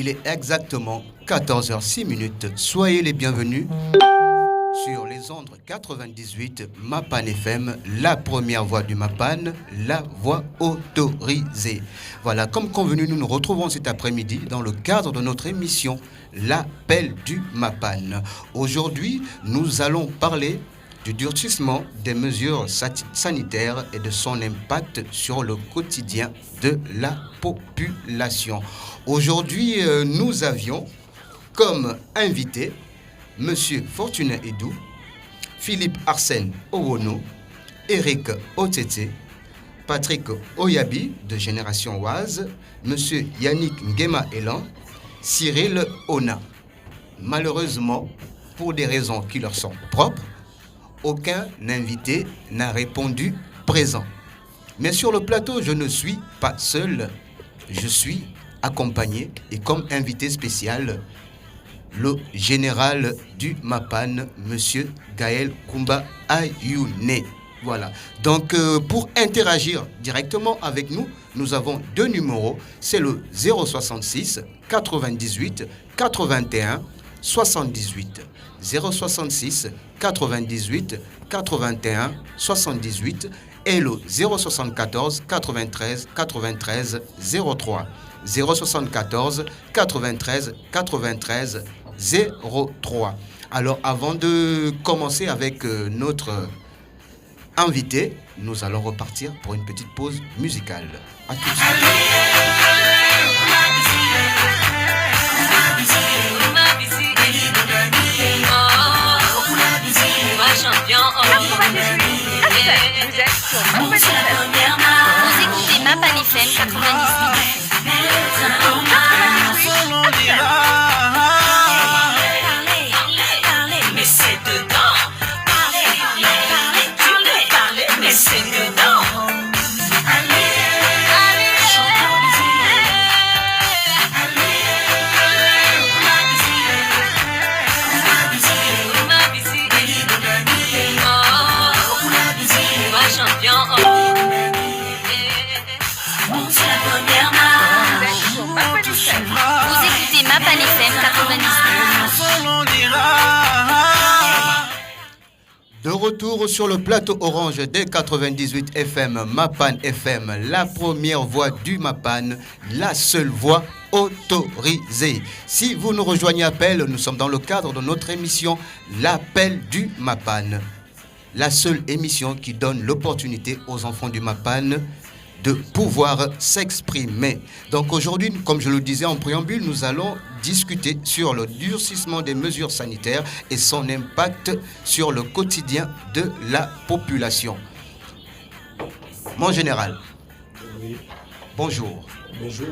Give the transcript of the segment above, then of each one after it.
Il est exactement 14h06. Soyez les bienvenus sur les ondes 98 Mapan FM, la première voix du Mapan, la voix autorisée. Voilà, comme convenu, nous nous retrouvons cet après-midi dans le cadre de notre émission L'appel du Mapan. Aujourd'hui, nous allons parler du durcissement des mesures sanitaires et de son impact sur le quotidien de la population. Aujourd'hui, nous avions comme invité Monsieur Fortuné Edou, Philippe Arsène Owono, Eric Otete, Patrick Oyabi de Génération Oise, Monsieur Yannick Nguema Elan, Cyril Ona. Malheureusement, pour des raisons qui leur sont propres, aucun invité n'a répondu présent. Mais sur le plateau, je ne suis pas seul, je suis accompagné et comme invité spécial, le général du Mapan, Monsieur Gaël Koumba Ayouné. Voilà. Donc, pour interagir directement avec nous, nous avons deux numéros. C'est le 066 98 81 78. 066 98 81 78 et le 074 93 93 03. 074 93 93 03. Alors, avant de commencer avec notre invité, nous allons repartir pour une petite pause musicale. À tout de suite. Vous écoutez Mapan FM 98. Mais c'est dedans. Parler, mais c'est dedans. Vous écoutez Mapan FM 98. De retour sur le plateau orange des 98 FM, Mapan FM, la première voix du Mapan, la seule voix autorisée. Si vous nous rejoignez à peine, nous sommes dans le cadre de notre émission L'appel du Mapan. La seule émission qui donne l'opportunité aux enfants du Mapan de pouvoir s'exprimer. Donc aujourd'hui, comme je le disais en préambule, nous allons discuter sur le durcissement des mesures sanitaires et son impact sur le quotidien de la population. Mon général, oui. Bonjour. Bonjour.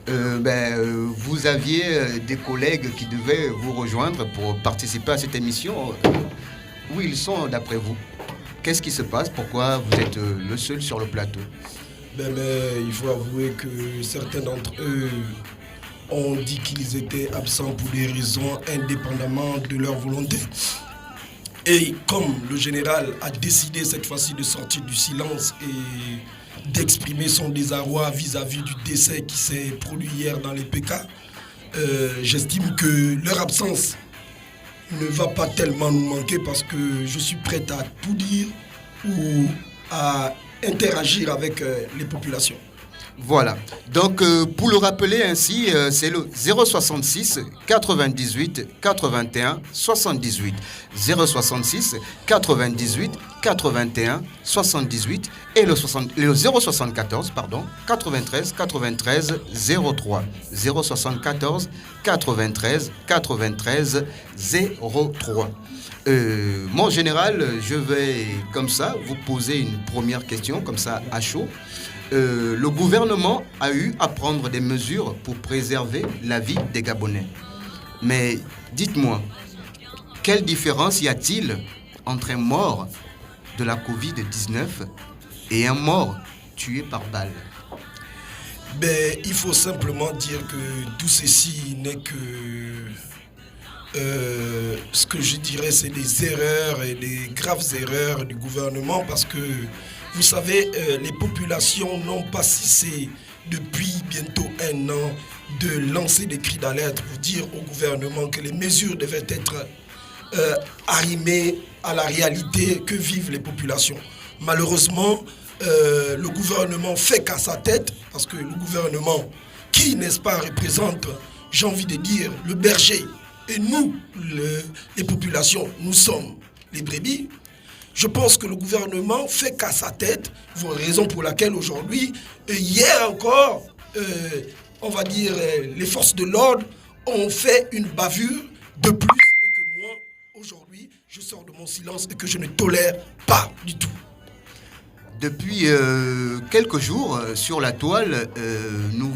Vous aviez des collègues qui devaient vous rejoindre pour participer à cette émission. Où ils sont d'après vous? Qu'est-ce qui se passe? Pourquoi vous êtes le seul sur le plateau? Il faut avouer que certains d'entre eux ont dit qu'ils étaient absents pour des raisons indépendamment de leur volonté. Et comme le général a décidé cette fois-ci de sortir du silence et d'exprimer son désarroi vis-à-vis du décès qui s'est produit hier dans les PK, j'estime que leur absence ne va pas tellement nous manquer parce que je suis prêt à tout dire ou à interagir avec les populations. Voilà. Donc, pour le rappeler ainsi, c'est le 066 98 81 78. 066 98 81 78 et le 074 93 93 03. 074 93 93 03. Mon général, je vais comme ça vous poser une première question, comme ça à chaud. Le gouvernement a eu à prendre des mesures pour préserver la vie des Gabonais. Mais dites-moi, quelle différence y a-t-il entre un mort de la Covid-19 et un mort tué par balle? Il faut simplement dire que tout ceci n'est que... ce que je dirais, c'est des erreurs et des graves erreurs du gouvernement parce que, vous savez, les populations n'ont pas cessé depuis bientôt 1 an, de lancer des cris d'alerte pour dire au gouvernement que les mesures devaient être arrimées à la réalité que vivent les populations. Malheureusement, le gouvernement fait qu'à sa tête, parce que le gouvernement qui, n'est-ce pas, représente, j'ai envie de dire, le berger, et nous, les populations, nous sommes les brebis. Je pense que le gouvernement fait qu'à sa tête, raison pour laquelle aujourd'hui, hier encore, on va dire, les forces de l'ordre ont fait une bavure de plus, et que moi, aujourd'hui, je sors de mon silence et que je ne tolère pas du tout. Depuis quelques jours, sur la toile, nous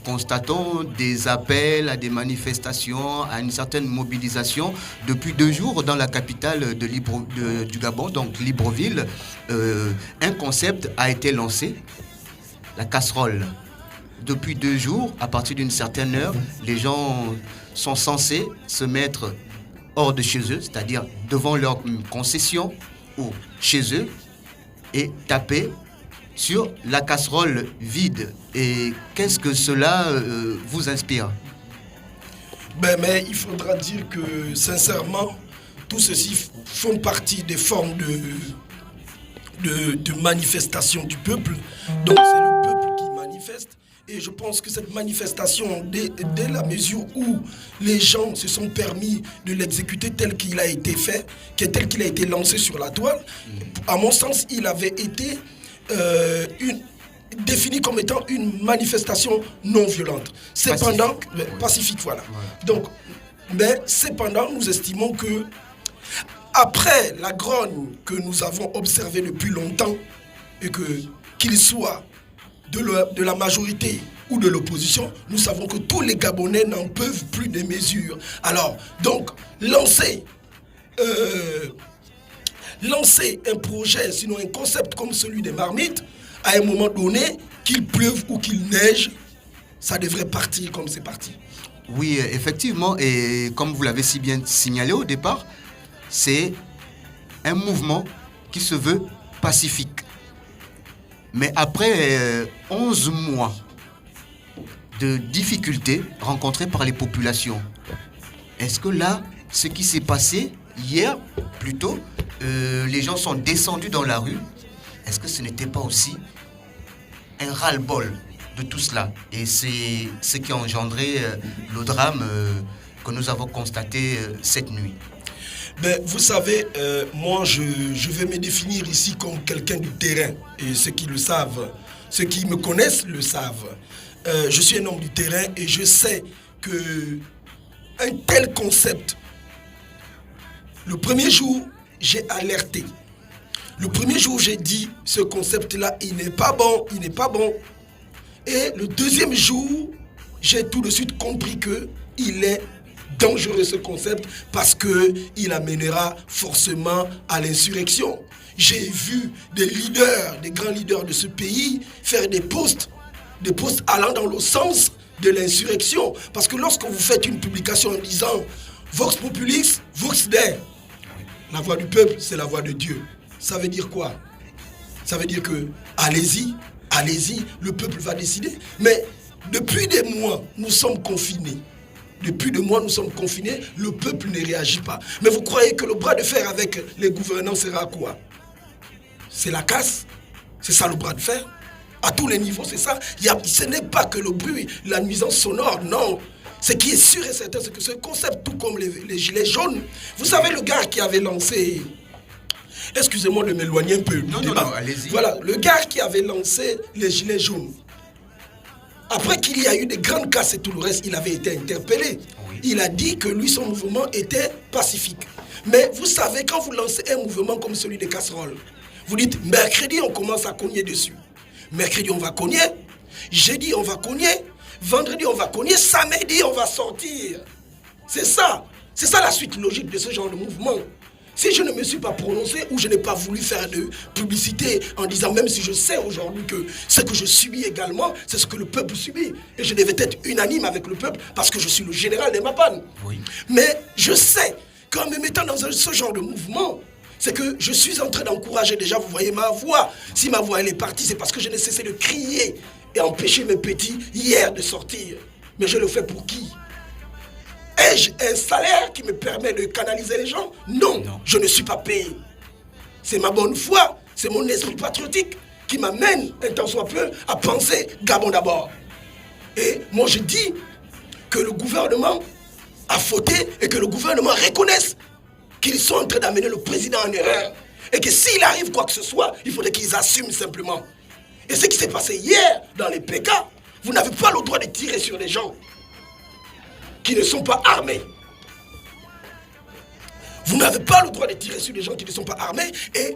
constatons des appels à des manifestations, à une certaine mobilisation. Depuis 2 jours, dans la capitale du Gabon, donc Libreville, un concept a été lancé, la casserole. Depuis 2 jours, à partir d'une certaine heure, les gens sont censés se mettre hors de chez eux, c'est-à-dire devant leur concession ou chez eux, et taper sur la casserole vide. Et qu'est-ce que cela vous inspire? Mais il faudra dire que, sincèrement, tout ceci font partie des formes de manifestation du peuple. Donc c'est le peuple qui manifeste. Et je pense que cette manifestation, dès la mesure où les gens se sont permis de l'exécuter tel qu'il a été fait, tel qu'il a été lancé sur la toile, à mon sens, il avait été défini comme étant une manifestation non violente. Cependant, pacifique, voilà. Donc, mais cependant, nous estimons que après la grogne que nous avons observée depuis longtemps, et qu'il soit de la majorité ou de l'opposition, nous savons que tous les Gabonais n'en peuvent plus des mesures. Alors, donc, lancer un projet, sinon un concept comme celui des marmites, à un moment donné, qu'il pleuve ou qu'il neige, ça devrait partir comme c'est parti. Oui, effectivement, et comme vous l'avez si bien signalé au départ, c'est un mouvement qui se veut pacifique. Mais après 11 mois de difficultés rencontrées par les populations, est-ce que là, ce qui s'est passé hier, plutôt, les gens sont descendus dans la rue, est-ce que ce n'était pas aussi un ras-le-bol de tout cela? Et c'est ce qui a engendré le drame que nous avons constaté cette nuit. Vous savez, moi je vais me définir ici comme quelqu'un du terrain. Et ceux qui le savent, ceux qui me connaissent le savent. Je suis un homme du terrain et je sais que un tel concept, le premier jour, j'ai alerté. Le premier jour, j'ai dit, ce concept-là, il n'est pas bon, il n'est pas bon. Et le deuxième jour, j'ai tout de suite compris qu'il est dangereux ce concept parce qu'il amènera forcément à l'insurrection. J'ai vu des leaders, des grands leaders de ce pays faire des posts allant dans le sens de l'insurrection. Parce que lorsque vous faites une publication en disant Vox Populis, Vox Dei, la voix du peuple, c'est la voix de Dieu. Ça veut dire quoi? Ça veut dire que allez-y, le peuple va décider. Mais depuis des mois, nous sommes confinés. Depuis des mois, nous sommes confinés, le peuple ne réagit pas. Mais vous croyez que le bras de fer avec les gouvernants sera quoi? C'est la casse? C'est ça le bras de fer? À tous les niveaux, c'est ça? Ce n'est pas que le bruit, la nuisance sonore, non. Ce qui est sûr et certain, c'est que ce concept, tout comme les gilets jaunes, vous savez le gars qui avait lancé... Excusez-moi de m'éloigner un peu. Non, allez-y. Voilà, le gars qui avait lancé les gilets jaunes. Après qu'il y a eu des grandes casses et tout le reste, il avait été interpellé. Oui. Il a dit que lui, son mouvement était pacifique. Mais vous savez, quand vous lancez un mouvement comme celui des casseroles, vous dites, mercredi, on commence à cogner dessus. Mercredi, on va cogner. Jeudi, on va cogner. Vendredi, on va cogner. Samedi, on va sortir. C'est ça. C'est ça la suite logique de ce genre de mouvement. Si je ne me suis pas prononcé ou je n'ai pas voulu faire de publicité en disant, même si je sais aujourd'hui que ce que je subis également, c'est ce que le peuple subit. Et je devais être unanime avec le peuple parce que je suis le général des Mapan. Oui. Mais je sais qu'en me mettant dans ce genre de mouvement, c'est que je suis en train d'encourager déjà, vous voyez ma voix. Si ma voix elle est partie, c'est parce que je n'ai cessé de crier et empêché mes petits hier de sortir. Mais je le fais pour qui? Ai-je un salaire qui me permet de canaliser les gens? Non, je ne suis pas payé. C'est ma bonne foi, c'est mon esprit patriotique qui m'amène, un tant soit peu, à penser Gabon d'abord. Et moi je dis que le gouvernement a fauté et que le gouvernement reconnaisse qu'ils sont en train d'amener le président en erreur. Et que s'il arrive quoi que ce soit, il faudrait qu'ils assument simplement. Et ce qui s'est passé hier dans les PK, vous n'avez pas le droit de tirer sur des gens qui ne sont pas armés. Vous n'avez pas le droit de tirer sur des gens qui ne sont pas armés. Et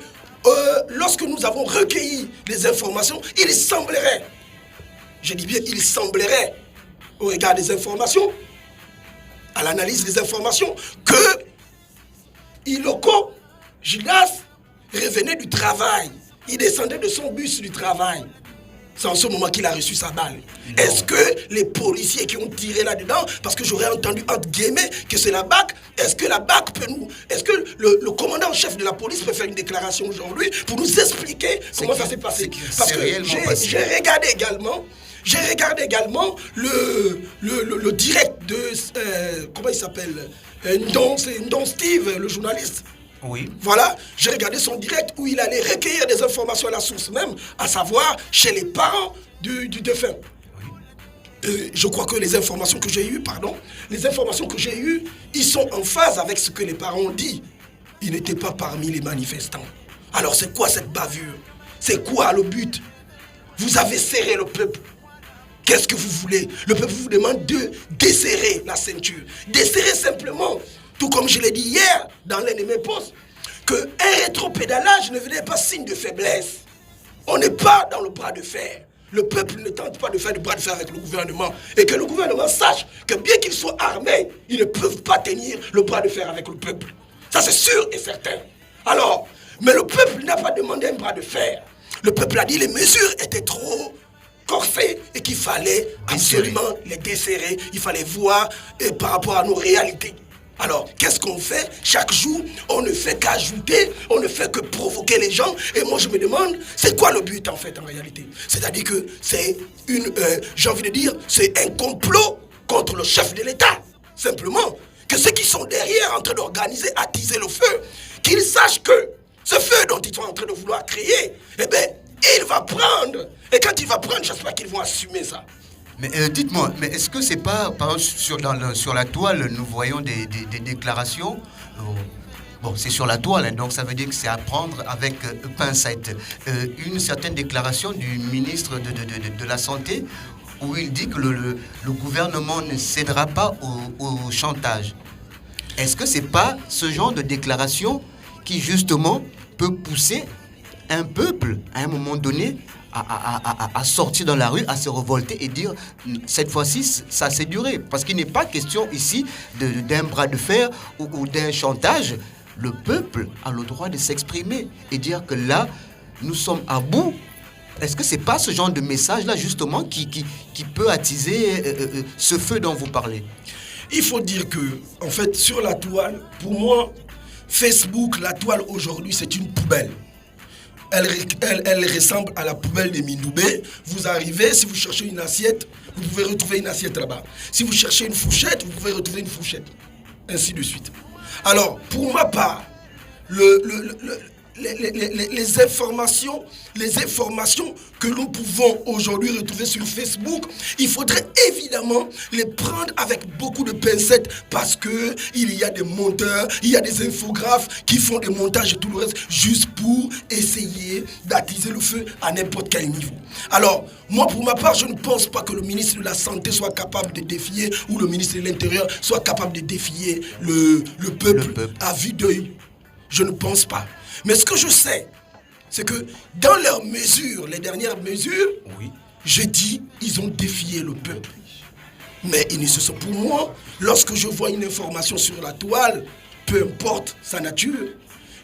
lorsque nous avons recueilli les informations, il semblerait, je dis bien il semblerait, au regard des informations, à l'analyse des informations, que Iloko, Gilas, revenait du travail. Il descendait de son bus du travail. C'est en ce moment qu'il a reçu sa balle. Est-ce que les policiers qui ont tiré là-dedans, parce que j'aurais entendu entre guillemets que c'est la BAC, est-ce que la BAC peut nous... Est-ce que le commandant en chef de la police peut faire une déclaration aujourd'hui pour nous expliquer comment ça s'est passé? Parce que j'ai regardé également le direct de... comment il s'appelle? Ndon Steve, le journaliste. Oui. Voilà, j'ai regardé son direct où il allait recueillir des informations à la source même, à savoir chez les parents du défunt. Oui. Je crois que les informations que j'ai eues, ils sont en phase avec ce que les parents ont dit. Ils n'étaient pas parmi les manifestants. Alors c'est quoi cette bavure? C'est quoi le but? Vous avez serré le peuple. Qu'est-ce que vous voulez? Le peuple vous demande de desserrer la ceinture. Desserrer simplement. Tout comme je l'ai dit hier dans l'un de mes posts, qu'un rétropédalage ne venait pas signe de faiblesse. On n'est pas dans le bras de fer. Le peuple ne tente pas de faire du bras de fer avec le gouvernement. Et que le gouvernement sache que bien qu'ils soient armés, ils ne peuvent pas tenir le bras de fer avec le peuple. Ça c'est sûr et certain. Alors, mais le peuple n'a pas demandé un bras de fer. Le peuple a dit que les mesures étaient trop corsées et qu'il fallait absolument les desserrer. Il fallait voir par rapport à nos réalités. Alors, qu'est-ce qu'on fait? Chaque jour, on ne fait qu'ajouter, on ne fait que provoquer les gens. Et moi, je me demande, c'est quoi le but en fait, en réalité? C'est-à-dire que c'est j'ai envie de dire, c'est un complot contre le chef de l'État. Simplement, que ceux qui sont derrière en train d'organiser, attiser le feu, qu'ils sachent que ce feu dont ils sont en train de vouloir créer, eh bien, il va prendre. Et quand il va prendre, j'espère qu'ils vont assumer ça. Mais dites-moi, mais est-ce que c'est pas, par exemple, sur la toile, nous voyons des déclarations bon, c'est sur la toile, hein, donc ça veut dire que c'est à prendre avec pincette. Une certaine déclaration du ministre de la Santé où il dit que le gouvernement ne cédera pas au chantage. Est-ce que c'est pas ce genre de déclaration qui, justement, peut pousser un peuple, à un moment donné, à sortir dans la rue, à se révolter et dire cette fois-ci, ça s'est duré. Parce qu'il n'est pas question ici d'un bras de fer ou d'un chantage. Le peuple a le droit de s'exprimer et dire que là, nous sommes à bout. Est-ce que c'est pas ce genre de message-là, justement, qui peut attiser ce feu dont vous parlez? Il faut dire que, en fait, sur la toile, pour moi, Facebook, la toile aujourd'hui, c'est une poubelle. Elle ressemble à la poubelle de Mindoubé. Vous arrivez, si vous cherchez une assiette, vous pouvez retrouver une assiette là-bas. Si vous cherchez une fourchette, vous pouvez retrouver une fourchette. Ainsi de suite. Alors, pour ma part, les informations que nous pouvons aujourd'hui retrouver sur Facebook, il faudrait évidemment les prendre avec beaucoup de pincettes parce que il y a des monteurs, il y a des infographes qui font des montages et tout le reste juste pour essayer d'attiser le feu à n'importe quel niveau. Alors, moi pour ma part, je ne pense pas que le ministre de la Santé soit capable de défier ou le ministre de l'Intérieur soit capable de défier le peuple à vue d'œil. Je ne pense pas. Mais ce que je sais, c'est que dans leurs mesures, les dernières mesures, oui, je dis, ils ont défié le peuple. Mais ils ne se sont, pour moi, lorsque je vois une information sur la toile, peu importe sa nature,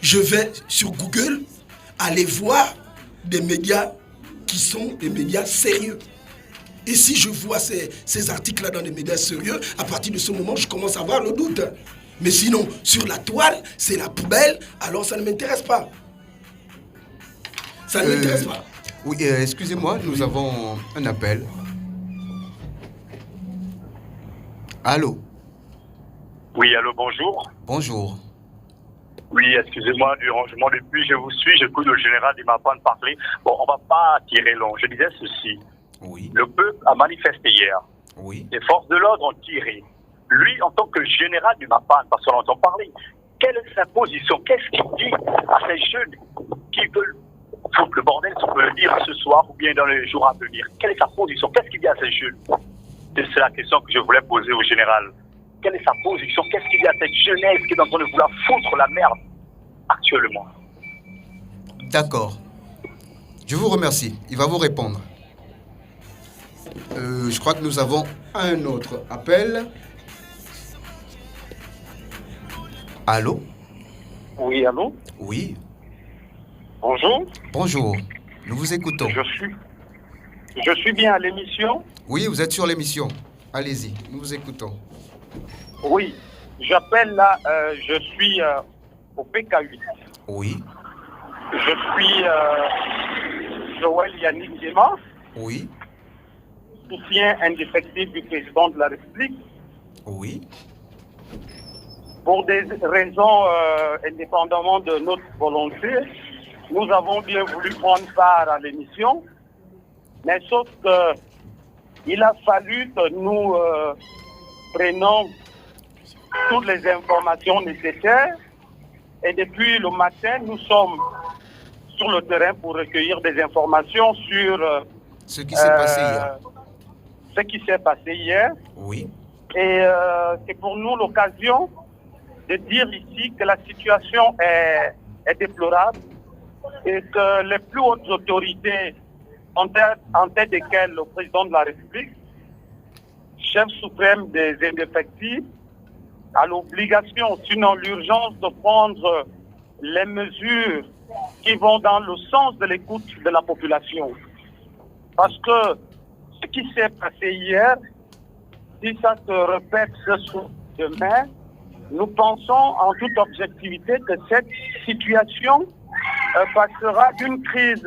je vais sur Google aller voir des médias qui sont des médias sérieux. Et si je vois ces articles-là dans des médias sérieux, à partir de ce moment, je commence à avoir le doute. Mais sinon, sur la toile, c'est la poubelle, alors ça ne m'intéresse pas. Ça ne m'intéresse pas. Oui, excusez-moi, nous avons un appel. Allô? Oui, allô, bonjour. Bonjour. Oui, excusez-moi du rangement depuis, je vous suis, j'écoute le général Dimapan parler. Bon, on va pas tirer long. Je disais ceci. Oui. Le peuple a manifesté hier. Oui. Les forces de l'ordre ont tiré. Lui, en tant que général Dimapan, parce qu'on entend parler, quelle est sa position? Qu'est-ce qu'il dit à ces jeunes qui veulent foutre le bordel, si on peut le dire, ce soir ou bien dans les jours à venir? Quelle est sa position? Qu'est-ce qu'il dit à ces jeunes? C'est la question que je voulais poser au général. Quelle est sa position? Qu'est-ce qu'il y a à cette jeunesse qui est en train de vouloir foutre la merde actuellement? D'accord. Je vous remercie. Il va vous répondre. Je crois que nous avons un autre appel. Allô? Oui, allô? Oui. Bonjour. Bonjour. Nous vous écoutons. Je suis bien à l'émission. Oui, vous êtes sur l'émission. Allez-y, nous vous écoutons. Oui, j'appelle là, je suis au PK8. Oui. Je suis Joël Yannick Dema, Oui. soutien indéfectible du président de la République. Oui. Pour des raisons indépendamment de notre volonté, nous avons bien voulu prendre part à l'émission, mais sauf que il a fallu que nous prenions toutes les informations nécessaires et depuis le matin, nous sommes sur le terrain pour recueillir des informations sur Ce qui s'est passé hier. Ce qui s'est passé hier. Oui. Et c'est pour nous l'occasion de dire ici que la situation est déplorable et que les plus hautes autorités, en tête desquelles le président de la République, chef suprême des indéfectibles, a l'obligation, sinon l'urgence, de prendre les mesures qui vont dans le sens de l'écoute de la population. Parce que ce qui s'est passé hier, si ça se répète ce soir, demain, nous pensons en toute objectivité que cette situation passera d'une crise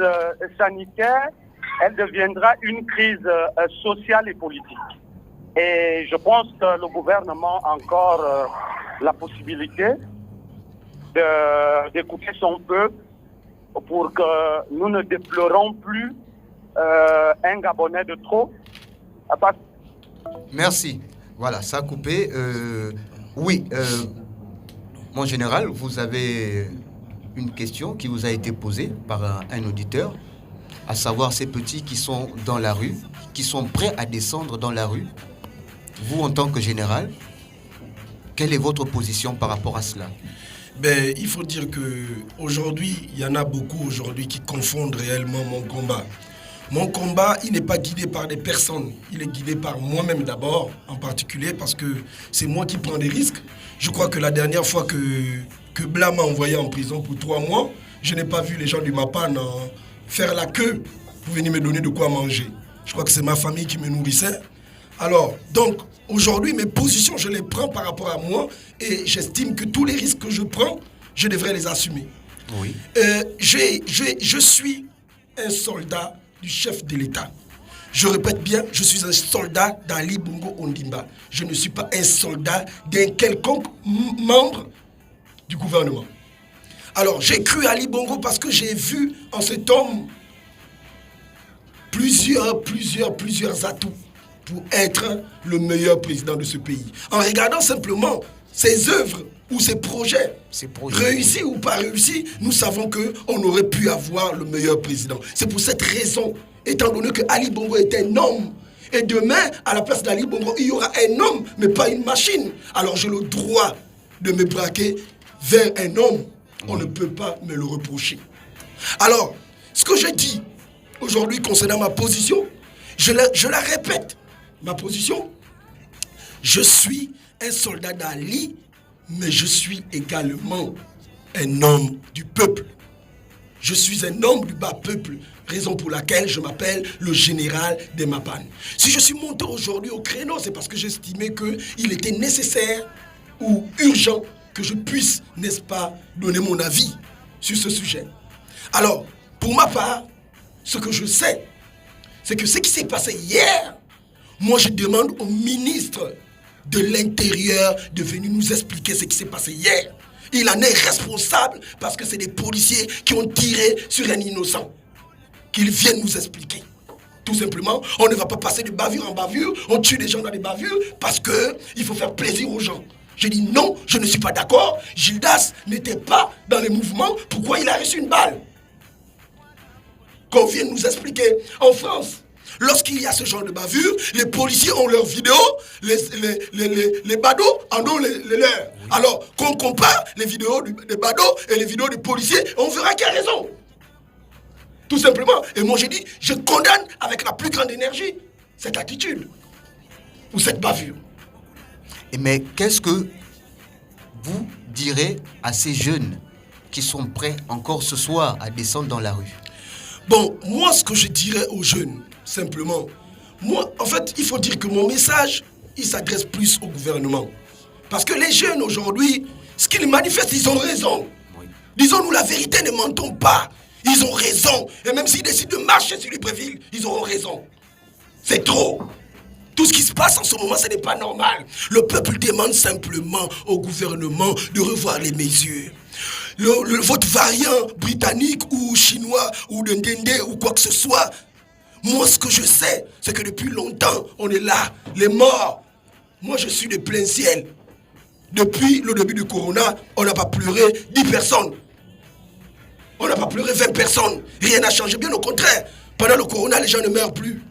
sanitaire, elle deviendra une crise sociale et politique. Et je pense que le gouvernement a encore la possibilité d'écouter son peuple pour que nous ne déplorons plus un Gabonais de trop. Merci. Voilà, ça a coupé. Oui, mon général, vous avez une question qui vous a été posée par un auditeur, à savoir ces petits qui sont dans la rue, qui sont prêts à descendre dans la rue. Vous, en tant que général, quelle est votre position par rapport à cela? Ben, il faut dire qu'aujourd'hui, il y en a beaucoup aujourd'hui qui confondent réellement mon combat. Mon combat, il n'est pas guidé par des personnes. Il est guidé par moi-même d'abord, en particulier, parce que c'est moi qui prends des risques. Je crois que la dernière fois que Bla m'a envoyé en prison pour 3 mois, je n'ai pas vu les gens du Mapan faire la queue pour venir me donner de quoi manger. Je crois que c'est ma famille qui me nourrissait. Alors, donc, aujourd'hui, mes positions, je les prends par rapport à moi et j'estime que tous les risques que je prends, je devrais les assumer. Oui. Je suis un soldat du chef de l'État. Je répète bien, je suis un soldat d'Ali Bongo Ondimba. Je ne suis pas un soldat d'un quelconque membre du gouvernement. Alors, j'ai cru à Ali Bongo parce que j'ai vu en cet homme plusieurs atouts pour être le meilleur président de ce pays. En regardant simplement ses œuvres ou ses projets, réussis ou pas réussis, nous savons qu'on aurait pu avoir le meilleur président. C'est pour cette raison, étant donné que Ali Bongo est un homme, et demain, à la place d'Ali Bongo, il y aura un homme, mais pas une machine. Alors j'ai le droit de me braquer vers un homme. On ne peut pas me le reprocher. Alors, ce que je dis aujourd'hui concernant ma position, je la répète. Ma position, je suis un soldat d'Ali, mais je suis également un homme du peuple. Je suis un homme du bas peuple, raison pour laquelle je m'appelle le général des Mapan. Si je suis monté aujourd'hui au créneau, c'est parce que j'estimais qu'il était nécessaire ou urgent que je puisse, n'est-ce pas, donner mon avis sur ce sujet. Alors, pour ma part, ce que je sais, c'est que ce qui s'est passé hier, moi je demande au ministre de l'Intérieur de venir nous expliquer ce qui s'est passé hier. Il en est responsable parce que c'est des policiers qui ont tiré sur un innocent. Qu'ils viennent nous expliquer. Tout simplement, on ne va pas passer de bavure en bavure, on tue les gens dans des bavures parce qu'il faut faire plaisir aux gens. Je dis non, je ne suis pas d'accord. Gildas n'était pas dans les mouvements, pourquoi il a reçu une balle? Qu'on vienne nous expliquer. En France, lorsqu'il y a ce genre de bavure, les policiers ont leurs vidéos, les badauds en ont les leurs. Alors, qu'on compare les vidéos des badauds et les vidéos des policiers, on verra qui a raison. Tout simplement. Et moi, je dis, je condamne avec la plus grande énergie cette attitude ou cette bavure. Mais qu'est-ce que vous direz à ces jeunes qui sont prêts encore ce soir à descendre dans la rue? Bon, moi, ce que je dirais aux jeunes, simplement, moi, en fait, il faut dire que mon message, il s'adresse plus au gouvernement. Parce que les jeunes, aujourd'hui, ce qu'ils manifestent, ils ont raison. Oui. Disons-nous la vérité, ne mentons pas. Ils ont raison. Et même s'ils décident de marcher sur Libreville, ils auront raison. C'est trop. Tout ce qui se passe en ce moment, ce n'est pas normal. Le peuple demande simplement au gouvernement de revoir les mesures. Votre variant britannique ou chinois ou de Ndende ou quoi que ce soit, moi ce que je sais, c'est que depuis longtemps, on est là, les morts. Moi je suis de plein ciel. Depuis le début du corona, on n'a pas pleuré 10 personnes. On n'a pas pleuré 20 personnes. Rien n'a changé, bien au contraire. Pendant le corona, les gens ne meurent plus.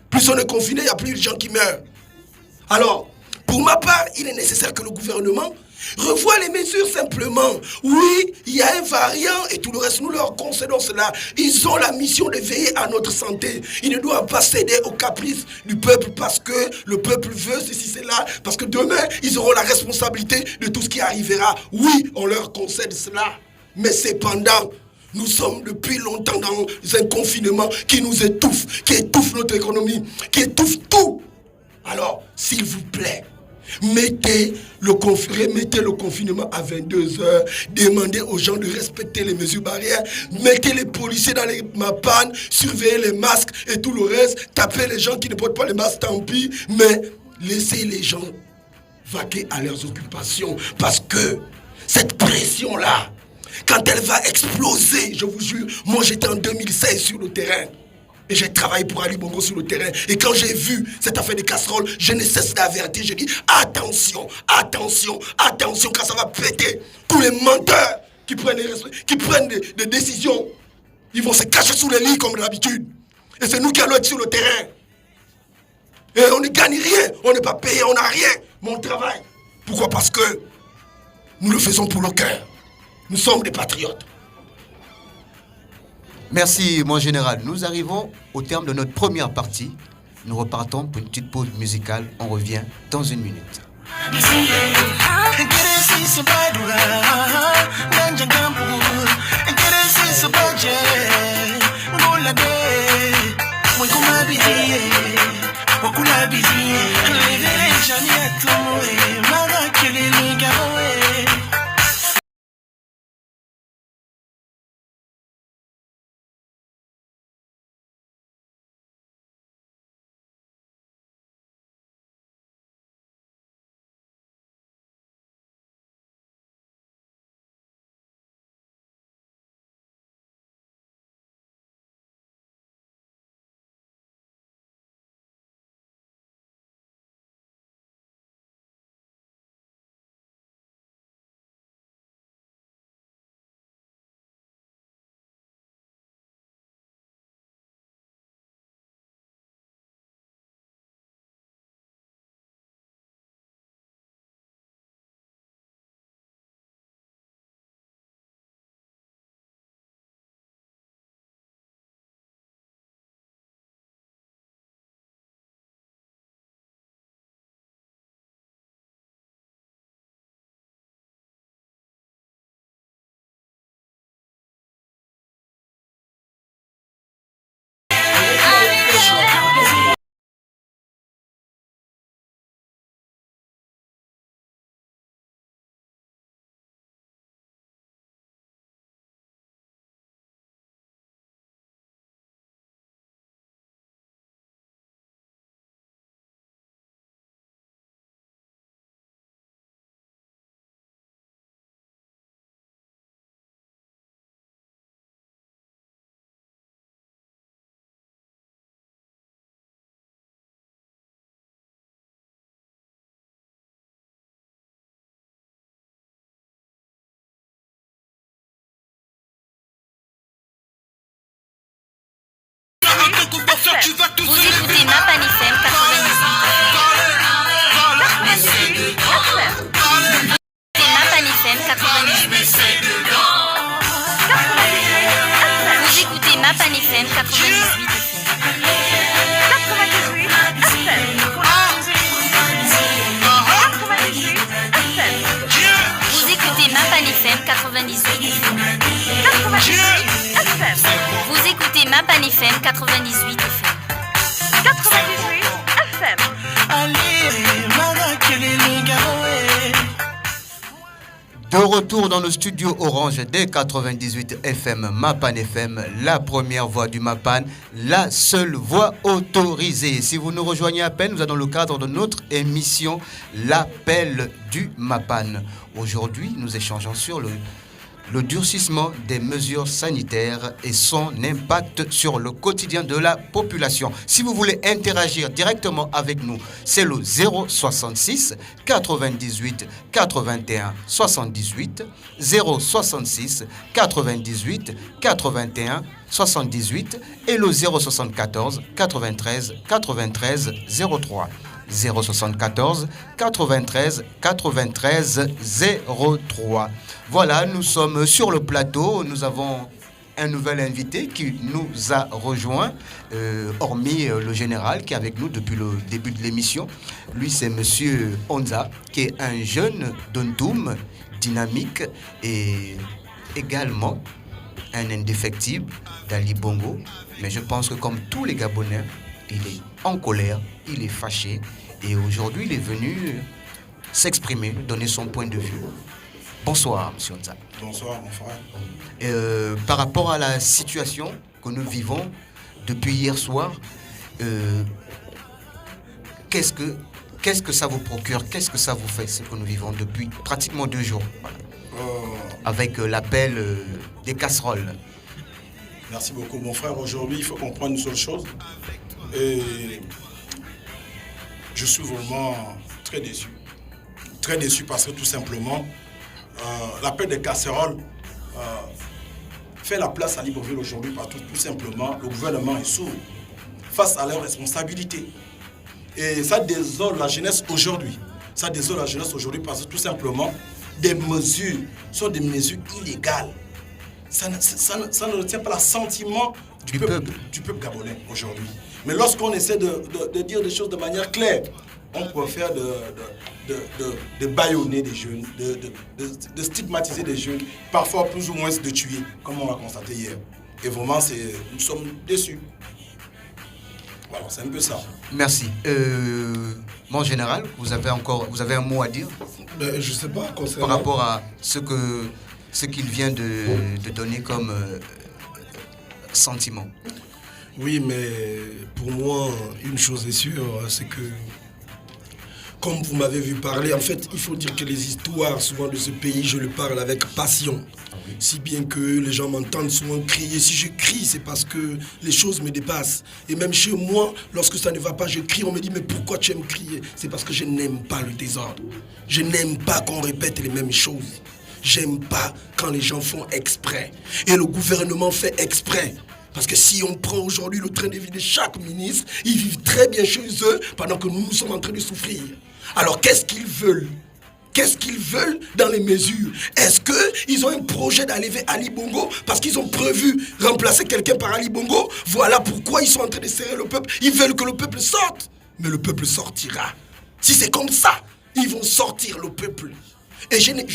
Plus on est confiné, il n'y a plus de gens qui meurent. Alors, pour ma part, il est nécessaire que le gouvernement revoie les mesures simplement. Oui, il y a un variant et tout le reste, nous leur concédons cela. Ils ont la mission de veiller à notre santé. Ils ne doivent pas céder aux caprices du peuple parce que le peuple veut ceci, cela. Parce que demain, ils auront la responsabilité de tout ce qui arrivera. Oui, on leur concède cela. Mais cependant, nous sommes depuis longtemps dans un confinement qui nous étouffe, qui étouffe notre économie, qui étouffe tout. Alors, s'il vous plaît, remettez le confinement à 22h, demandez aux gens de respecter les mesures barrières, mettez les policiers dans les mapanes, surveillez les masques et tout le reste, tapez les gens qui ne portent pas les masques, tant pis, mais laissez les gens vaquer à leurs occupations parce que cette pression-là, quand elle va exploser, je vous jure, moi j'étais en 2016 sur le terrain. Et j'ai travaillé pour Ali Bongo sur le terrain. Et quand j'ai vu cette affaire de casserole, je ne cesse d'avertir. Je dis attention, attention, attention, quand ça va péter. Tous les menteurs qui prennent des décisions, ils vont se cacher sous les lits comme d'habitude. Et c'est nous qui allons être sur le terrain. Et on ne gagne rien, on n'est pas payé, on n'a rien. Mais on travaille. Pourquoi? Parce que nous le faisons pour le cœur. Nous sommes des patriotes. Merci, mon général. Nous arrivons au terme de notre première partie. Nous repartons pour une petite pause musicale. On revient dans une minute. Vous écoutez Mapan FM 98. Mapan FM 98. Vous écoutez Mapan FM 98. Vous écoutez Mapan FM 98. Vous écoutez Mapan FM 98. De retour dans le studio Orange des 98 FM, Mapan FM, la première voix du Mapan, la seule voix autorisée. Si vous nous rejoignez à peine, nous êtes dans le cadre de notre émission L'appel du Mapan. Aujourd'hui, nous échangeons sur le durcissement des mesures sanitaires et son impact sur le quotidien de la population. Si vous voulez interagir directement avec nous, c'est le 066 98 81 78, 066 98 81 78 et le 074 93 93 03. 074 93 93 03. Voilà, nous sommes sur le plateau. Nous avons un nouvel invité qui nous a rejoint, hormis le général qui est avec nous depuis le début de l'émission. Lui, c'est Monsieur Onza, qui est un jeune d'Ontoum, dynamique et également un indéfectible d'Ali Bongo. Mais je pense que comme tous les Gabonais, il est en colère, il est fâché et aujourd'hui il est venu s'exprimer, donner son point de vue. Bonsoir, M. Onza. Bonsoir, mon frère. Par rapport à la situation que nous vivons depuis hier soir, qu'est-ce que ça vous procure? Qu'est-ce que ça vous fait, ce que nous vivons depuis pratiquement 2 jours, voilà. Avec l'appel des casseroles? Merci beaucoup, mon frère. Aujourd'hui, il faut comprendre une seule chose. Et je suis vraiment très déçu. Très déçu parce que tout simplement, l'appel des casseroles fait la place à Libreville aujourd'hui parce que tout simplement, le gouvernement est sourd face à leurs responsabilités. Et ça désole la jeunesse aujourd'hui. Ça désole la jeunesse aujourd'hui parce que tout simplement, des mesures sont des mesures illégales. Ça ne retient pas l'assentiment du peuple gabonais aujourd'hui. Mais lorsqu'on essaie de dire des choses de manière claire, on préfère de bâillonner des jeunes, de stigmatiser des jeunes, parfois plus ou moins de tuer, comme on l'a constaté hier. Et vraiment, nous sommes déçus. Voilà, c'est un peu ça. Merci. Mon général, vous avez un mot à dire? Je ne sais pas. Concernant... Par rapport à ce qu'il vient de donner comme sentiment. Oui, mais pour moi, une chose est sûre, c'est que, comme vous m'avez vu parler, en fait, il faut dire que les histoires, souvent de ce pays, je le parle avec passion. Si bien que les gens m'entendent souvent crier. Si je crie, c'est parce que les choses me dépassent. Et même chez moi, lorsque ça ne va pas, je crie. On me dit, mais pourquoi tu aimes crier? C'est parce que je n'aime pas le désordre. Je n'aime pas qu'on répète les mêmes choses. J'aime pas quand les gens font exprès. Et le gouvernement fait exprès. Parce que si on prend aujourd'hui le train de vie de chaque ministre, ils vivent très bien chez eux pendant que nous sommes en train de souffrir. Alors qu'est-ce qu'ils veulent? Qu'est-ce qu'ils veulent dans les mesures? Est-ce qu'ils ont un projet d'aller vers Ali Bongo parce qu'ils ont prévu remplacer quelqu'un par Ali Bongo? Voilà pourquoi ils sont en train de serrer le peuple. Ils veulent que le peuple sorte. Mais le peuple sortira. Si c'est comme ça, ils vont sortir le peuple. Et je n'ai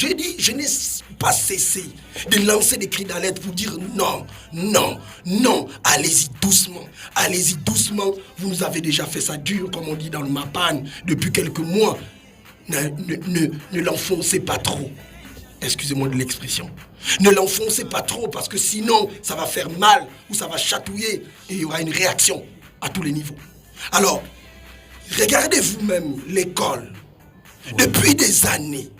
pas cessé de lancer des cris d'alerte pour dire non, non, non, allez-y doucement, vous nous avez déjà fait ça dur, comme on dit dans le Mapan, depuis quelques mois. Ne l'enfoncez pas trop, excusez-moi de l'expression, ne l'enfoncez pas trop parce que sinon ça va faire mal ou ça va chatouiller et il y aura une réaction à tous les niveaux. Alors, regardez vous-même l'école, depuis des années,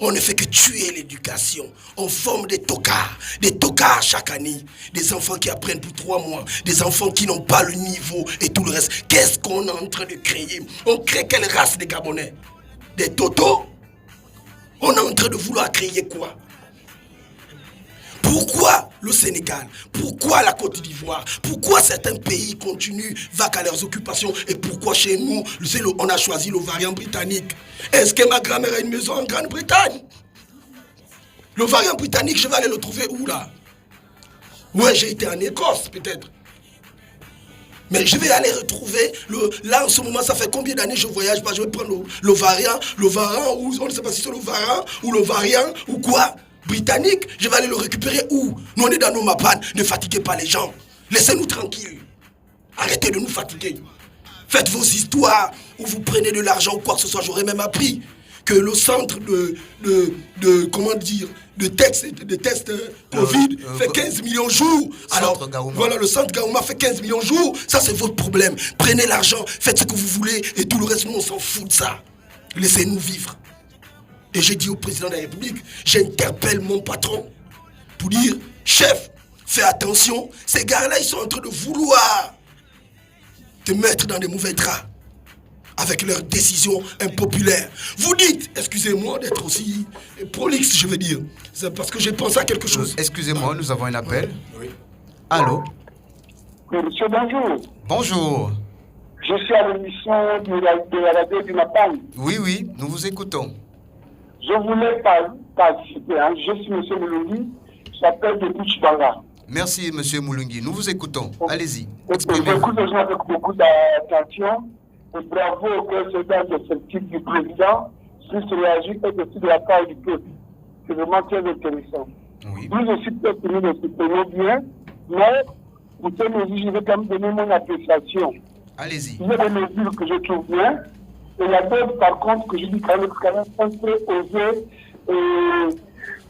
on ne fait que tuer l'éducation. On forme des tocards chaque année. Des enfants qui apprennent pour 3 mois. Des enfants qui n'ont pas le niveau et tout le reste. Qu'est-ce qu'on est en train de créer? On crée quelle race des Gabonais? Des totos? On est en train de vouloir créer quoi? Pourquoi le Sénégal? Pourquoi la Côte d'Ivoire? Pourquoi certains pays continuent, vaquent à leurs occupations? Et pourquoi chez nous, on a choisi le variant britannique? Est-ce que ma grand-mère a une maison en Grande-Bretagne? Le variant britannique, je vais aller le trouver où là? Ouais, j'ai été en Écosse peut-être. Mais je vais aller retrouver, là en ce moment, ça fait combien d'années je voyage pas? Je vais prendre le variant, ou on ne sait pas si c'est le variant, ou le variant, ou quoi? Britannique, je vais aller le récupérer où? Nous on est dans nos mapanes, ne fatiguez pas les gens. Laissez-nous tranquilles. Arrêtez de nous fatiguer. Faites vos histoires, ou vous prenez de l'argent ou quoi que ce soit. J'aurais même appris que le centre comment dire, de tests Covid fait 15 millions de jours. Alors, voilà, le centre Gaouma fait 15 millions de jours. Ça, c'est votre problème. Prenez l'argent, faites ce que vous voulez, et tout le reste, nous, on s'en fout de ça. Laissez-nous vivre. Et j'ai dit au président de la République, j'interpelle mon patron pour dire, chef, fais attention, ces gars-là, ils sont en train de vouloir te mettre dans des mauvais draps avec leurs décisions impopulaires. Vous dites, excusez-moi d'être aussi prolixe, je veux dire. C'est parce que j'ai pensé à quelque chose. Excusez-moi, nous avons un appel. Oui. Allô? Monsieur, bonjour. Bonjour. Je suis à l'émission de la radio du Mapan. Oui, nous vous écoutons. Je voulais participer. Je suis monsieur Moulungi. Je s'appelle depuis Chibanga. Merci, monsieur Moulungi. Nous vous écoutons. Allez-y. Exprimez-vous. J'écoute les gens avec beaucoup d'attention. Et bravo au président de ce type du président, qui réagit et aussi de la part du peuple. C'est vraiment très intéressant. Oui. Nous aussi, peut-être que nous le soutenons bien, mais pour ces mesures, je vais quand même donner mon appréciation. Allez-y. Il y a des mesures que je trouve bien, et il y a d'autres, par contre, que je dis quand même un peu osé. Et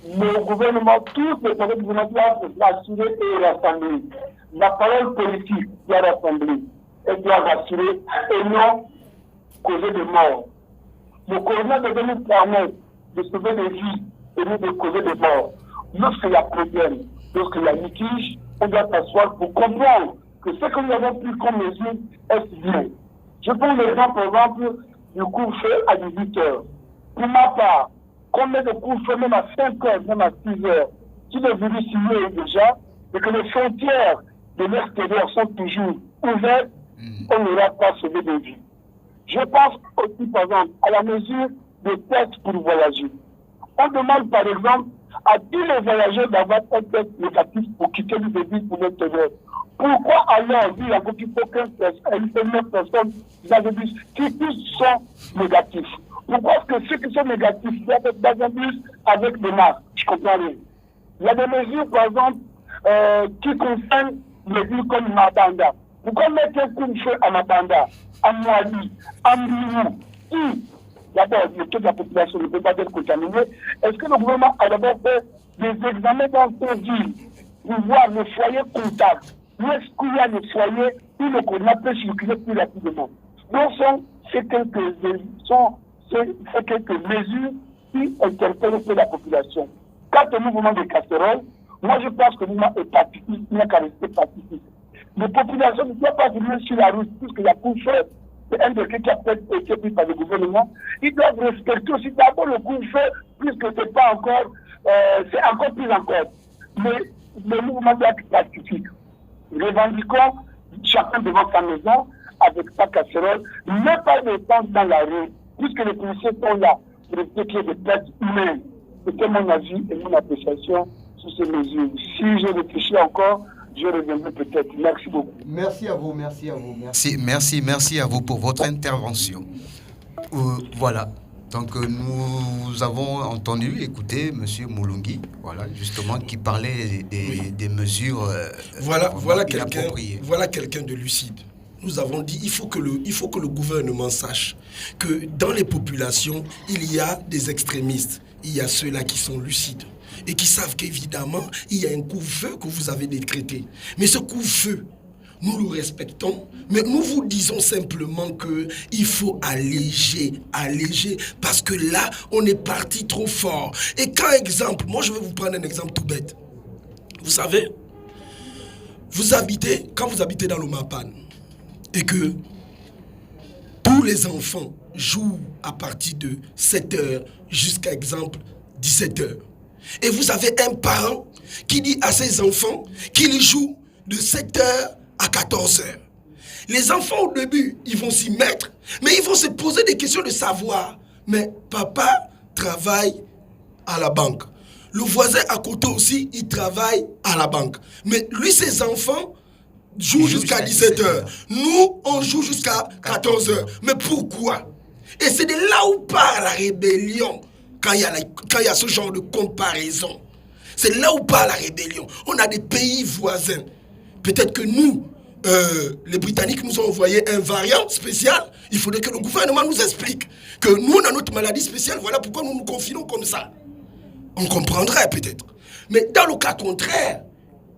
le gouvernement, tous les projets du gouvernement doivent rassurer et rassembler. La parole politique doit rassembler. Elle doit rassurer et non causer de mort. Le gouvernement doit nous permettre de sauver des vies et non de causer de mort. Lorsqu'il y a problème, lorsqu'il y a litige, on doit s'asseoir pour comprendre que ce que nous avons pris comme mesure est bien. Je prends l'exemple, par exemple, du couvre-feu à 18 heures. Pour ma part, combien de couvre-feu, même à 5 heures, même à 6 heures, si le virus y est déjà, et que les frontières de l'extérieur sont toujours ouvertes, on n'aura pas sauvé de vie. Je pense aussi, par exemple, à la mesure des tests pour voyager. On demande, par exemple, à tous les voyageurs d'avoir un test négatif pour quitter le pays pour l'extérieur. Pourquoi alors, il y a qu'il faut 15 personnes dans le bus qui tous sont négatifs? Pourquoi est-ce que ceux qui sont négatifs doivent être dans un bus avec des masques? Je comprends rien. Il y a des mesures, par exemple, qui concernent les villes comme Matanda. Pourquoi mettre un coup de feu à Matanda, à Moali, à Mbirou, qui, d'abord, le taux de la population ne peut pas être contaminé? Est-ce que le gouvernement a d'abord fait des examens dans ces villes pour voir le foyer contact? Où est-ce qu'il y a le foyer où le corona peut circuler plus rapidement? Donc, c'est quelques mesures qui interpellent la population. Quant au mouvement des casseroles, moi je pense que le mouvement est pacifique, il n'a qu'à rester pacifique. Les populations ne doivent pas venir sur la route, puisqu'il y a couvre-feu. C'est un décret qui a peut-être été pris par le gouvernement. Ils doivent respecter aussi d'abord le couvre-feu, puisque c'est pas encore, c'est encore plus encore. Mais le mouvement doit être pacifique. Revendiquons chacun devant sa maison avec sa casserole, ne pas descendre dans la rue, puisque les policiers sont là pour respecter des pertes humaines. C'était mon avis et mon appréciation sur ces mesures. Si je réfléchis encore, je reviendrai peut-être. Merci beaucoup. Merci à vous. Merci à vous pour votre intervention. Voilà. Donc nous avons écouté M. Moulungi, voilà, justement, qui parlait des mesures voilà quelqu'un de lucide. Nous avons dit il faut que le gouvernement sache que dans les populations, il y a des extrémistes. Il y a ceux-là qui sont lucides et qui savent qu'évidemment, il y a un couvre-feu que vous avez décrété. Mais ce couvre-feu, nous le respectons, mais nous vous disons simplement qu'il faut alléger, parce que là, on est parti trop fort. Et quand exemple, moi je vais vous prendre un exemple tout bête. Vous savez, quand vous habitez dans le Mapan, et que tous les enfants jouent à partir de 7 heures jusqu'à exemple 17 heures, Et vous avez un parent qui dit à ses enfants qu'il joue de 7h à 14h. Les enfants au début, ils vont s'y mettre, mais ils vont se poser des questions de savoir. Mais papa travaille à la banque. Le voisin à côté aussi, il travaille à la banque. Mais lui, ses enfants jouent jusqu'à 17h. Nous, on joue jusqu'à 14h. Mais pourquoi? Et c'est de là où part la rébellion quand il y a ce genre de comparaison. C'est là où part la rébellion. On a des pays voisins. Peut-être que nous, les Britanniques nous ont envoyé un variant spécial. Il faudrait que le gouvernement nous explique que nous, on a notre maladie spéciale. Voilà pourquoi nous nous confinons comme ça. On comprendrait peut-être. Mais dans le cas contraire,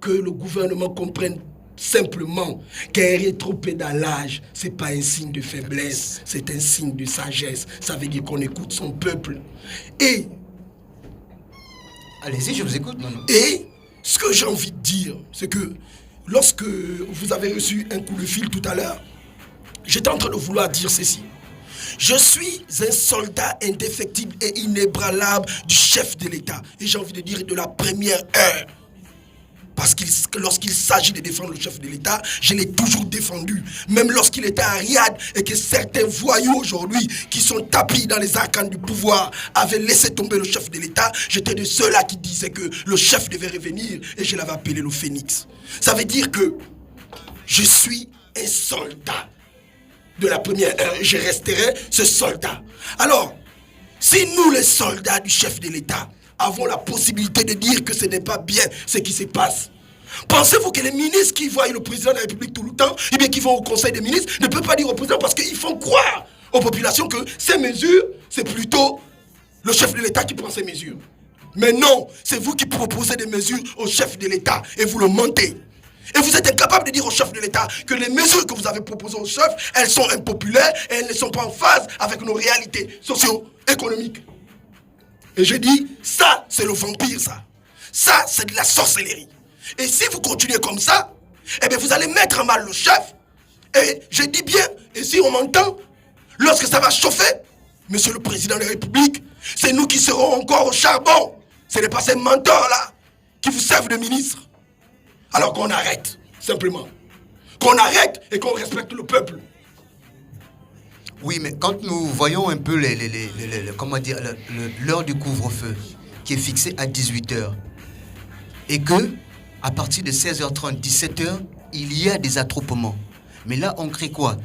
que le gouvernement comprenne simplement qu'un rétropédalage, ce n'est pas un signe de faiblesse, c'est un signe de sagesse. Ça veut dire qu'on écoute son peuple. Et... Allez-y, je vous écoute. Non. Et ce que j'ai envie de dire, c'est que lorsque vous avez reçu un coup de fil tout à l'heure, j'étais en train de vouloir dire ceci. Je suis un soldat indéfectible et inébranlable du chef de l'État. Et j'ai envie de dire de la première heure. Parce que lorsqu'il s'agit de défendre le chef de l'État, je l'ai toujours défendu. Même lorsqu'il était à Riyad et que certains voyous aujourd'hui qui sont tapis dans les arcanes du pouvoir avaient laissé tomber le chef de l'État, j'étais de ceux-là qui disaient que le chef devait revenir et je l'avais appelé le phénix. Ça veut dire que je suis un soldat. De la première heure, je resterai ce soldat. Alors, si nous les soldats du chef de l'État avons la possibilité de dire que ce n'est pas bien ce qui se passe, pensez-vous que les ministres qui voient le président de la République tout le temps, et bien qui vont au conseil des ministres, ne peuvent pas dire au président parce qu'ils font croire aux populations que ces mesures, c'est plutôt le chef de l'État qui prend ces mesures. Mais non, c'est vous qui proposez des mesures au chef de l'État et vous le mentez. Et vous êtes incapable de dire au chef de l'État que les mesures que vous avez proposées au chef, elles sont impopulaires et elles ne sont pas en phase avec nos réalités socio-économiques. Et je dis, ça, c'est le vampire, ça. Ça, c'est de la sorcellerie. Et si vous continuez comme ça, eh bien, vous allez mettre en mal le chef. Et je dis bien, et si on m'entend, lorsque ça va chauffer, monsieur le président de la République, c'est nous qui serons encore au charbon. Ce n'est pas ces menteurs-là qui vous servent de ministre. Alors qu'on arrête, simplement. Qu'on arrête et qu'on respecte le peuple. Oui, mais quand nous voyons un peu comment dire, l'heure du couvre-feu qui est fixée à 18h et que à partir de 16h30, 17h, il y a des attroupements. Mais là, on crée quoi?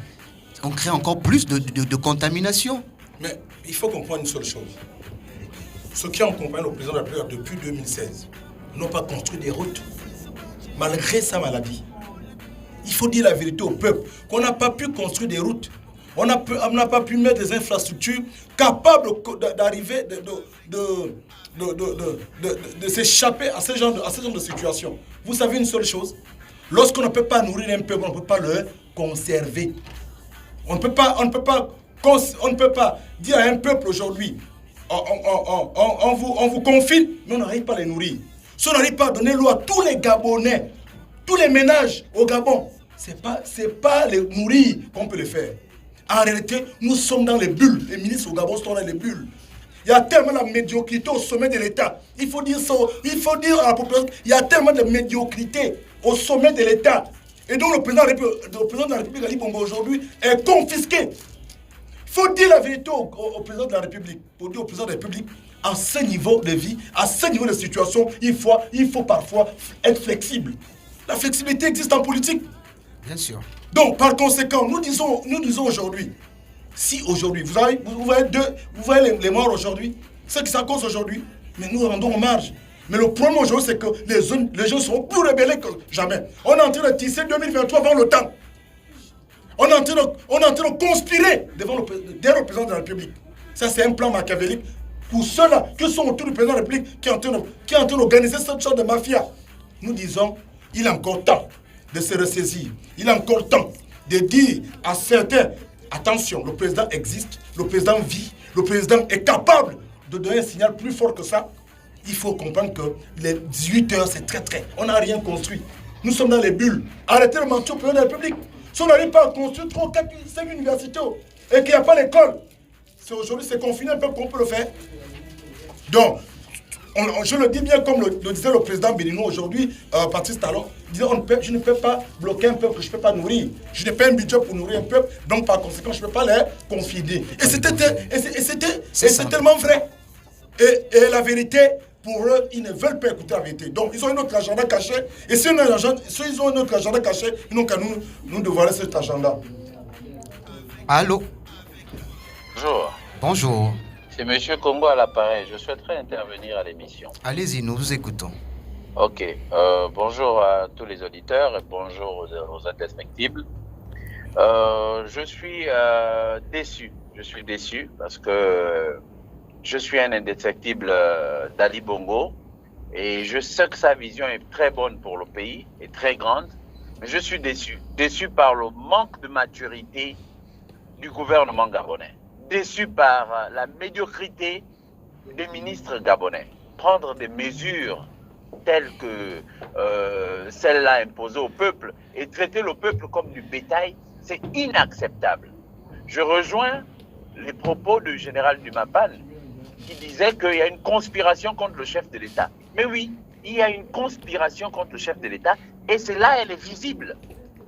On crée encore plus de contamination. Mais il faut comprendre une seule chose. Ceux qui accompagnent le président de la République depuis 2016 n'ont pas construit des routes. Malgré sa maladie. Il faut dire la vérité au peuple, qu'on n'a pas pu construire des routes. On n'a pas pu mettre des infrastructures capables d'arriver, de s'échapper à ce genre de situation. Vous savez une seule chose, lorsqu'on ne peut pas nourrir un peuple, on ne peut pas le conserver. On ne peut pas dire à un peuple aujourd'hui, on vous confine, mais on n'arrive pas à les nourrir. Si on n'arrive pas à donner l'eau à tous les Gabonais, tous les ménages au Gabon, c'est pas les nourrir qu'on peut le faire. En réalité, nous sommes dans les bulles. Les ministres au Gabon sont dans les bulles. Il y a tellement de médiocrité au sommet de l'État. Il faut dire ça, il faut dire à la population, il y a tellement de médiocrité au sommet de l'État. Et donc le président de la République, Ali Bongo, aujourd'hui, est confisqué. Il faut dire la vérité au président de la République. Pour dire au président de la République, à ce niveau de vie, à ce niveau de situation, il faut parfois être flexible. La flexibilité existe en politique. Bien sûr. Donc, par conséquent, nous disons aujourd'hui, si aujourd'hui, vous voyez les morts aujourd'hui, ceux qui s'accosent aujourd'hui, mais nous rendons hommage. Mais le problème aujourd'hui, c'est que les gens seront plus rebelles que jamais. On est en train de tisser 2023 avant le temps. On est en train de conspirer derrière le président de la République. Ça, c'est un plan machiavélique pour ceux-là qui sont autour du président de la République, qui est en train d'organiser cette sorte de mafia. Nous disons, il est encore temps de se ressaisir. Il est encore temps de dire à certains, attention, le président existe, le président vit, le président est capable de donner un signal plus fort que ça. Il faut comprendre que les 18 heures, c'est très. On n'a rien construit. Nous sommes dans les bulles. Arrêtez de mentir au président de la République. Si on n'arrive pas à construire 3, 4, 5 universités et qu'il n'y a pas l'école, aujourd'hui c'est confiné un peu qu'on peut le faire. Donc, je le dis bien comme le disait le président béninois aujourd'hui, Patrice Talon, il disait je ne peux pas bloquer un peuple que je ne peux pas nourrir. Je n'ai pas un budget pour nourrir un peuple, donc par conséquent, je ne peux pas les confiner. Et c'est tellement vrai. Et la vérité, pour eux, ils ne veulent pas écouter la vérité. Donc, ils ont un autre agenda caché. Et s'ils ont un autre agenda caché, ils n'ont qu'à nous dévoiler cet agenda. Allô? Bonjour. Bonjour. C'est Monsieur Congo à l'appareil. Je souhaiterais intervenir à l'émission. Allez-y, nous vous écoutons. Ok. Bonjour à tous les auditeurs et bonjour aux indescriptibles. Je suis déçu. Je suis déçu parce que je suis un indescriptible d'Ali Bongo et je sais que sa vision est très bonne pour le pays, est très grande, mais je suis déçu. Déçu par le manque de maturité du gouvernement gabonais. Déçu par la médiocrité des ministres gabonais. Prendre des mesures telles que celle-là imposée au peuple et traiter le peuple comme du bétail, c'est inacceptable. Je rejoins les propos du général Dumapan qui disait qu'il y a une conspiration contre le chef de l'État. Mais oui, il y a une conspiration contre le chef de l'État et c'est là, elle est visible.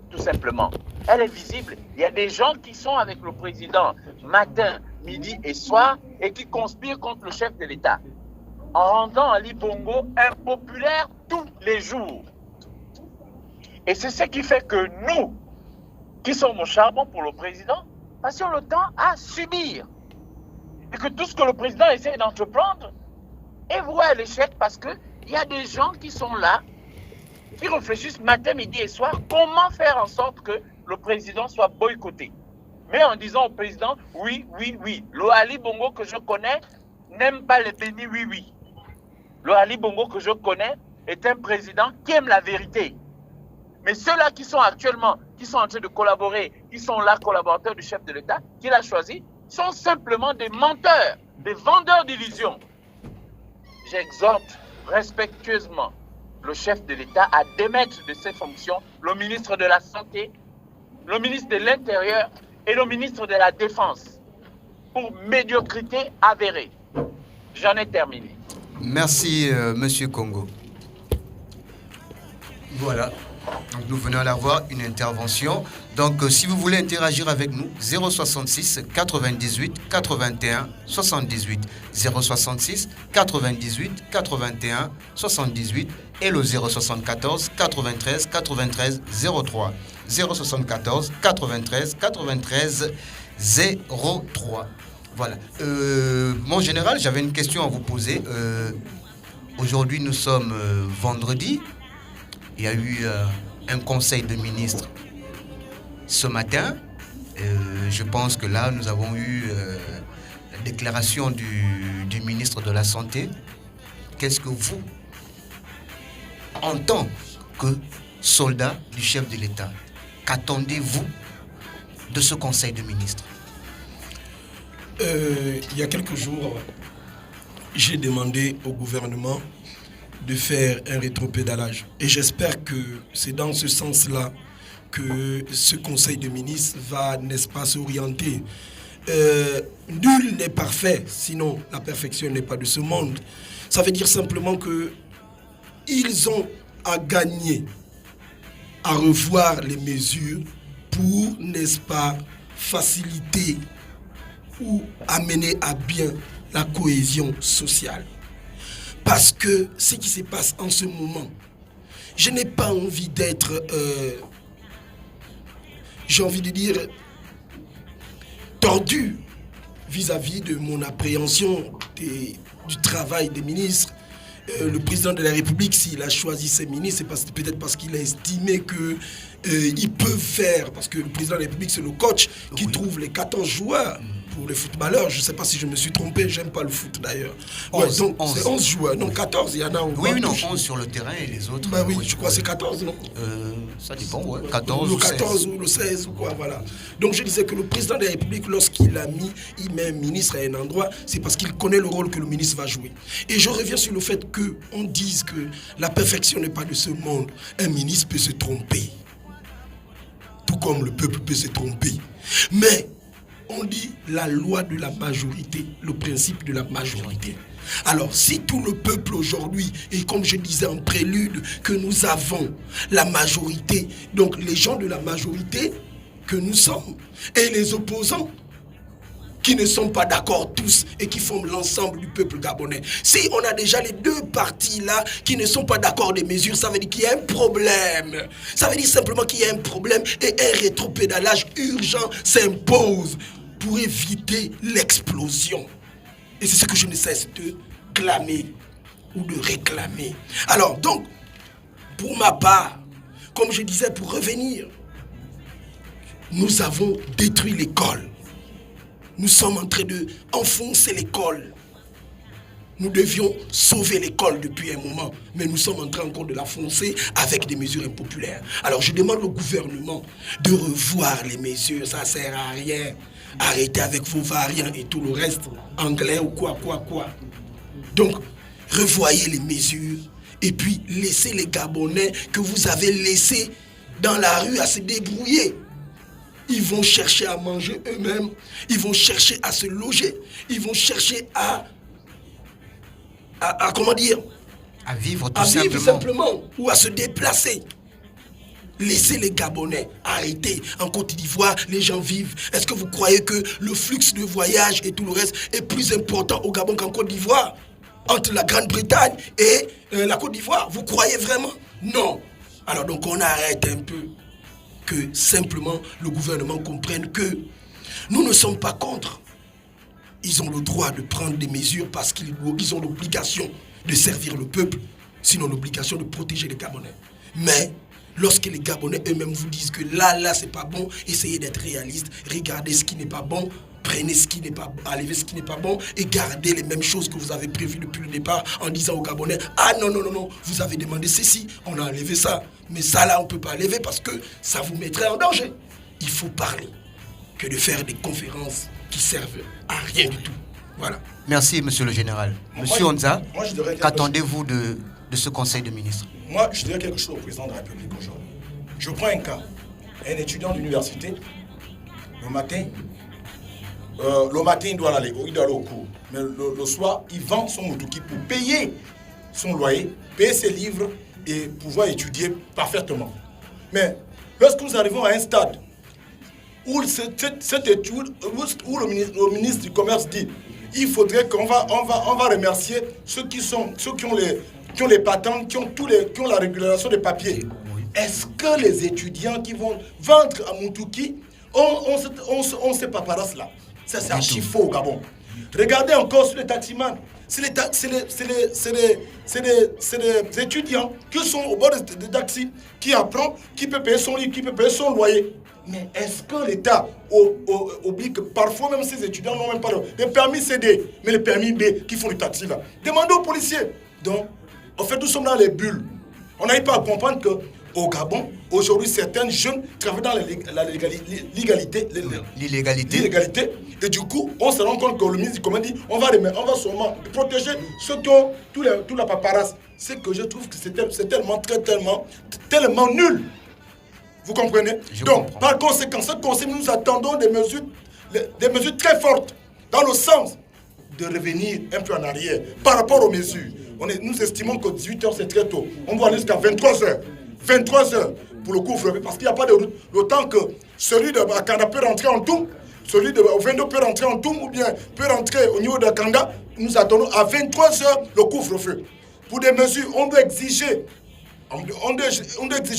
Tout simplement. Elle est visible. Il y a des gens qui sont avec le président matin, midi et soir et qui conspirent contre le chef de l'État en rendant Ali Bongo impopulaire tous les jours. Et c'est ce qui fait que nous, qui sommes au charbon pour le président, passions le temps à subir. Et que tout ce que le président essaie d'entreprendre est voué à l'échec parce qu'il y a des gens qui sont là qui réfléchissent matin, midi et soir, comment faire en sorte que le président soit boycotté. Mais en disant au président, oui, oui, oui. Le Ali Bongo que je connais n'aime pas les bénis, oui, oui. Le Ali Bongo que je connais est un président qui aime la vérité. Mais ceux-là qui sont actuellement, qui sont en train de collaborer, qui sont là collaborateurs du chef de l'État, qu'il a choisi, sont simplement des menteurs, des vendeurs d'illusions. J'exhorte respectueusement le chef de l'État à démettre de ses fonctions le ministre de la Santé, le ministre de l'Intérieur et le ministre de la Défense pour médiocrité avérée. J'en ai terminé. Merci, Monsieur Congo. Voilà. Donc, nous venons d'avoir une intervention. Donc, si vous voulez interagir avec nous, 066 98 81 78. 066 98 81 78 et le 074 93 93 03. 074 93 93 03. Voilà. Mon général, j'avais une question à vous poser. Aujourd'hui, nous sommes vendredi. Il y a eu un conseil de ministres ce matin. Je pense que là, nous avons eu la déclaration du ministre de la Santé. Qu'est-ce que vous, en tant que soldat du chef de l'État, qu'attendez-vous de ce conseil de ministres? Il y a quelques jours, j'ai demandé au gouvernement de faire un rétropédalage. Et j'espère que c'est dans ce sens-là que ce conseil de ministres va, n'est-ce pas, s'orienter. Nul n'est parfait, sinon la perfection n'est pas de ce monde. Ça veut dire simplement que ils ont à gagner à revoir les mesures pour, n'est-ce pas, faciliter ou amener à bien la cohésion sociale. Parce que ce qui se passe en ce moment, je n'ai pas envie d'être, j'ai envie de dire, tordu vis-à-vis de mon appréhension du travail des ministres. Le président de la République, s'il a choisi ses ministres, c'est peut-être parce qu'il a estimé qu'ils peuvent faire, parce que le président de la République, c'est le coach qui trouve les 14 joueurs. Pour les footballeurs, je ne sais pas si je me suis trompé, j'aime pas le foot d'ailleurs. Ouais, donc c'est 11 joueurs, non 14, il y en a. Oui, non, 11 sur le terrain et les autres. Bah oui, je crois que c'est 14, non Ça dépend, ouais. 14 le ou 16. 14 ou le 16 ou quoi, voilà. Donc je disais que le président de la République, lorsqu'il il met un ministre à un endroit, c'est parce qu'il connaît le rôle que le ministre va jouer. Et je reviens sur le fait qu'on dise que la perfection n'est pas de ce monde. Un ministre peut se tromper. Tout comme le peuple peut se tromper. Mais on dit la loi de la majorité, le principe de la majorité. Alors, si tout le peuple aujourd'hui, et comme je disais en prélude, que nous avons la majorité, donc les gens de la majorité que nous sommes, et les opposants, qui ne sont pas d'accord tous et qui forment l'ensemble du peuple gabonais. Si on a déjà les deux partis là qui ne sont pas d'accord des mesures, ça veut dire qu'il y a un problème. Ça veut dire simplement qu'il y a un problème et un rétropédalage urgent s'impose pour éviter l'explosion. Et c'est ce que je ne cesse de clamer ou de réclamer. Alors donc, pour ma part, comme je disais, pour revenir, nous avons détruit l'école. Nous sommes en train d'enfoncer l'école. Nous devions sauver l'école depuis un moment, mais nous sommes en train encore de la foncer avec des mesures impopulaires. Alors je demande au gouvernement de revoir les mesures, ça ne sert à rien. Arrêtez avec vos variants et tout le reste, anglais ou quoi. Donc, revoyez les mesures et puis laissez les Gabonais que vous avez laissés dans la rue à se débrouiller. Ils vont chercher à manger eux-mêmes, ils vont chercher à se loger, ils vont chercher à comment dire, à vivre tout à vivre simplement ou à se déplacer. Laissez les Gabonais arrêter. En Côte d'Ivoire, les gens vivent. Est-ce que vous croyez que le flux de voyage et tout le reste est plus important au Gabon qu'en Côte d'Ivoire? Entre la Grande-Bretagne et la Côte d'Ivoire, vous croyez vraiment? Non. Alors donc on arrête un peu. Que simplement le gouvernement comprenne que nous ne sommes pas contre. Ils ont le droit de prendre des mesures parce qu'ils ont l'obligation de servir le peuple, sinon l'obligation de protéger les Gabonais. Mais lorsque les Gabonais eux-mêmes vous disent que là c'est pas bon, essayez d'être réaliste, regardez ce qui n'est pas bon, prenez ce qui n'est pas, enlevez ce qui n'est pas bon et gardez les mêmes choses que vous avez prévues depuis le départ en disant aux Gabonais, ah non, vous avez demandé ceci, on a enlevé ça, mais ça là on ne peut pas enlever parce que ça vous mettrait en danger. Il faut parler que de faire des conférences qui servent à rien du tout. Voilà. Merci, monsieur le général. Monsieur Onza, qu'attendez-vous de ce conseil de ministres? Moi, je dirais quelque chose au président de la République aujourd'hui. Je prends un cas. Un étudiant d'université, le matin, il doit aller au cours. Mais le soir, il vend son motoki pour payer son loyer, payer ses livres et pouvoir étudier parfaitement. Mais lorsque nous arrivons à un stade où cette étude, où le ministre du Commerce dit il faudrait qu'on va remercier ceux qui ont les patentes, qui ont la régulation des papiers. Est-ce que les étudiants qui vont vendre à Moutouki ont ces paparazzi là? Ça, c'est archi faux au Gabon. Regardez encore sur les taximans. C'est des étudiants qui sont au bord des taxis, qui apprennent, qui peut payer son livre, qui peut payer son loyer. Mais est-ce que l'État oublie que parfois même ces étudiants n'ont même pas de permis CD, mais le permis B qui font le taxi là? Demandez aux policiers. Donc, en fait, nous sommes dans les bulles. On n'arrive pas à comprendre que au Gabon, aujourd'hui, certains jeunes travaillent dans l'illégalité. Et du coup, on se rend compte que le ministre du Commerce dit on va seulement protéger ceux qui ont tout la paperasse. C'est que je trouve que c'est tellement nul. Vous comprenez? Donc, par conséquent, ce conseil, nous attendons des mesures très fortes dans le sens de revenir un peu en arrière par rapport aux mesures. Nous estimons que 18h, c'est très tôt. On doit aller jusqu'à 23h. 23h pour le couvre-feu, parce qu'il n'y a pas de route. Le temps que celui de Bakanda peut rentrer en Toum, celui de Vendo peut rentrer en Toum, ou bien peut rentrer au niveau de Kanda, nous attendons à 23h le couvre-feu. Pour des mesures, on doit exiger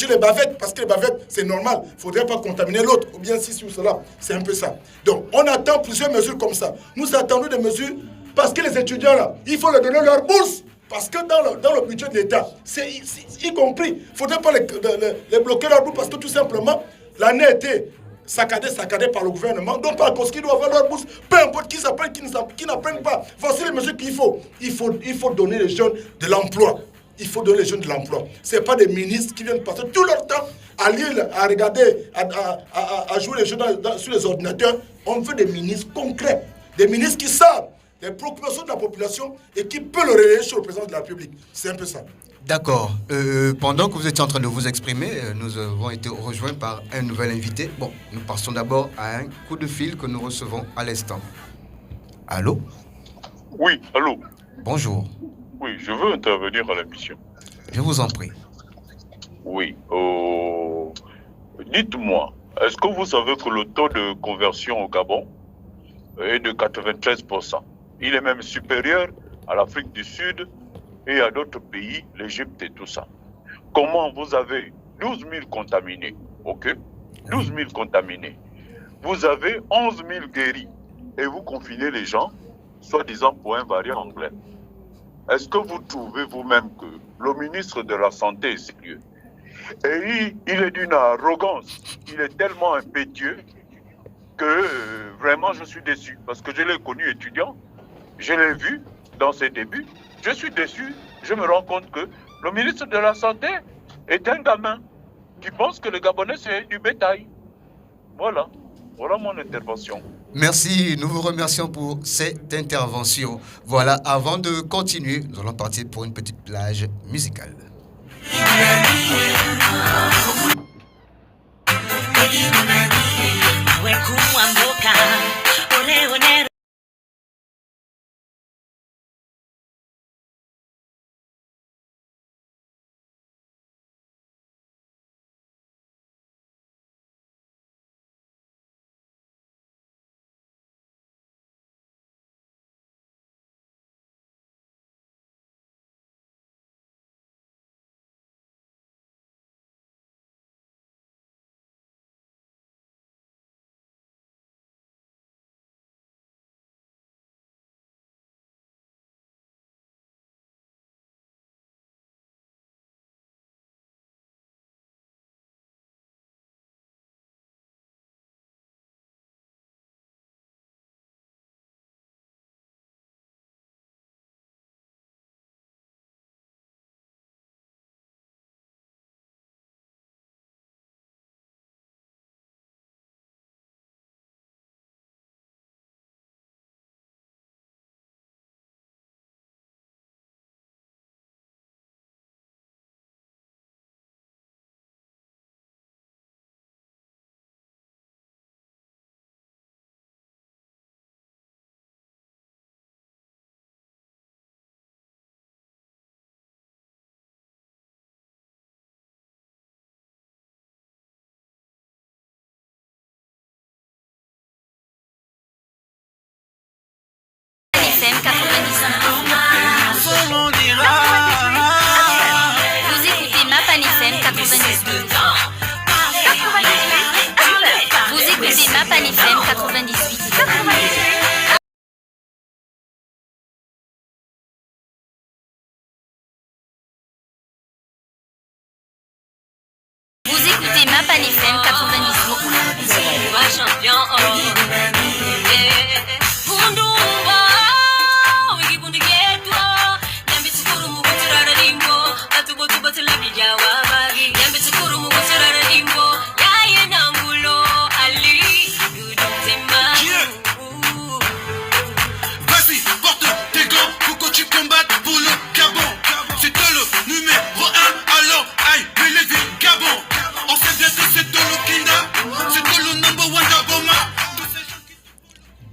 les bavettes, parce que les bavettes, c'est normal. Il ne faudrait pas contaminer l'autre, ou bien si ou cela. C'est un peu ça. Donc, on attend plusieurs mesures comme ça. Nous attendons des mesures, parce que les étudiants, là, il faut leur donner leur bourse. Parce que dans le budget de l'État, c'est y compris, il ne faudrait pas les bloquer leur bourse parce que tout simplement, l'année a été saccadée par le gouvernement. Donc par cause qu'ils doivent avoir leur bourse, peu importe qui s'apprennent, qui n'apprennent pas. Voici les mesures qu'il faut. Il faut donner les jeunes de l'emploi. Il faut donner les jeunes de l'emploi. Ce n'est pas des ministres qui viennent passer tout leur temps à lire, à regarder, à jouer les jeux sur les ordinateurs. On veut des ministres concrets, des ministres qui savent les préoccupations de la population et qui peut le relayer sur le président de la République. C'est un peu ça. D'accord. Pendant que vous étiez en train de vous exprimer, nous avons été rejoints par un nouvel invité. Bon, nous passons d'abord à un coup de fil que nous recevons à l'instant. Allô? Oui, allô. Bonjour. Oui, je veux intervenir à l'émission. Je vous en prie. Oui. Dites-moi, est-ce que vous savez que le taux de conversion au Gabon est de 93%? Il est même supérieur à l'Afrique du Sud et à d'autres pays, l'Égypte et tout ça. Comment vous avez 12 000 contaminés, ok? 12 000 contaminés. Vous avez 11 000 guéris et vous confinez les gens, soi-disant pour un variant anglais. Est-ce que vous trouvez vous-même que le ministre de la Santé est sérieux? Et il est d'une arrogance, il est tellement impétueux que vraiment je suis déçu. Parce que je l'ai connu étudiant, je l'ai vu dans ses débuts, je suis déçu. Je me rends compte que le ministre de la Santé est un gamin qui pense que le Gabonais c'est du bétail. Voilà mon intervention. Merci, nous vous remercions pour cette intervention. Voilà, avant de continuer, nous allons partir pour une petite plage musicale. FM 99. Vous écoutez Mapan FM 98. Vous écoutez Mapan FM 98. Vous écoutez Mapan FM Vas-y, porte tes gants pour que tu combattes pour le Gabon. C'est toi le numéro 1, alors aïe, mais les villes Gabon. On sait bien que c'est toi le Kinda, c'est toi le number one Gaboma.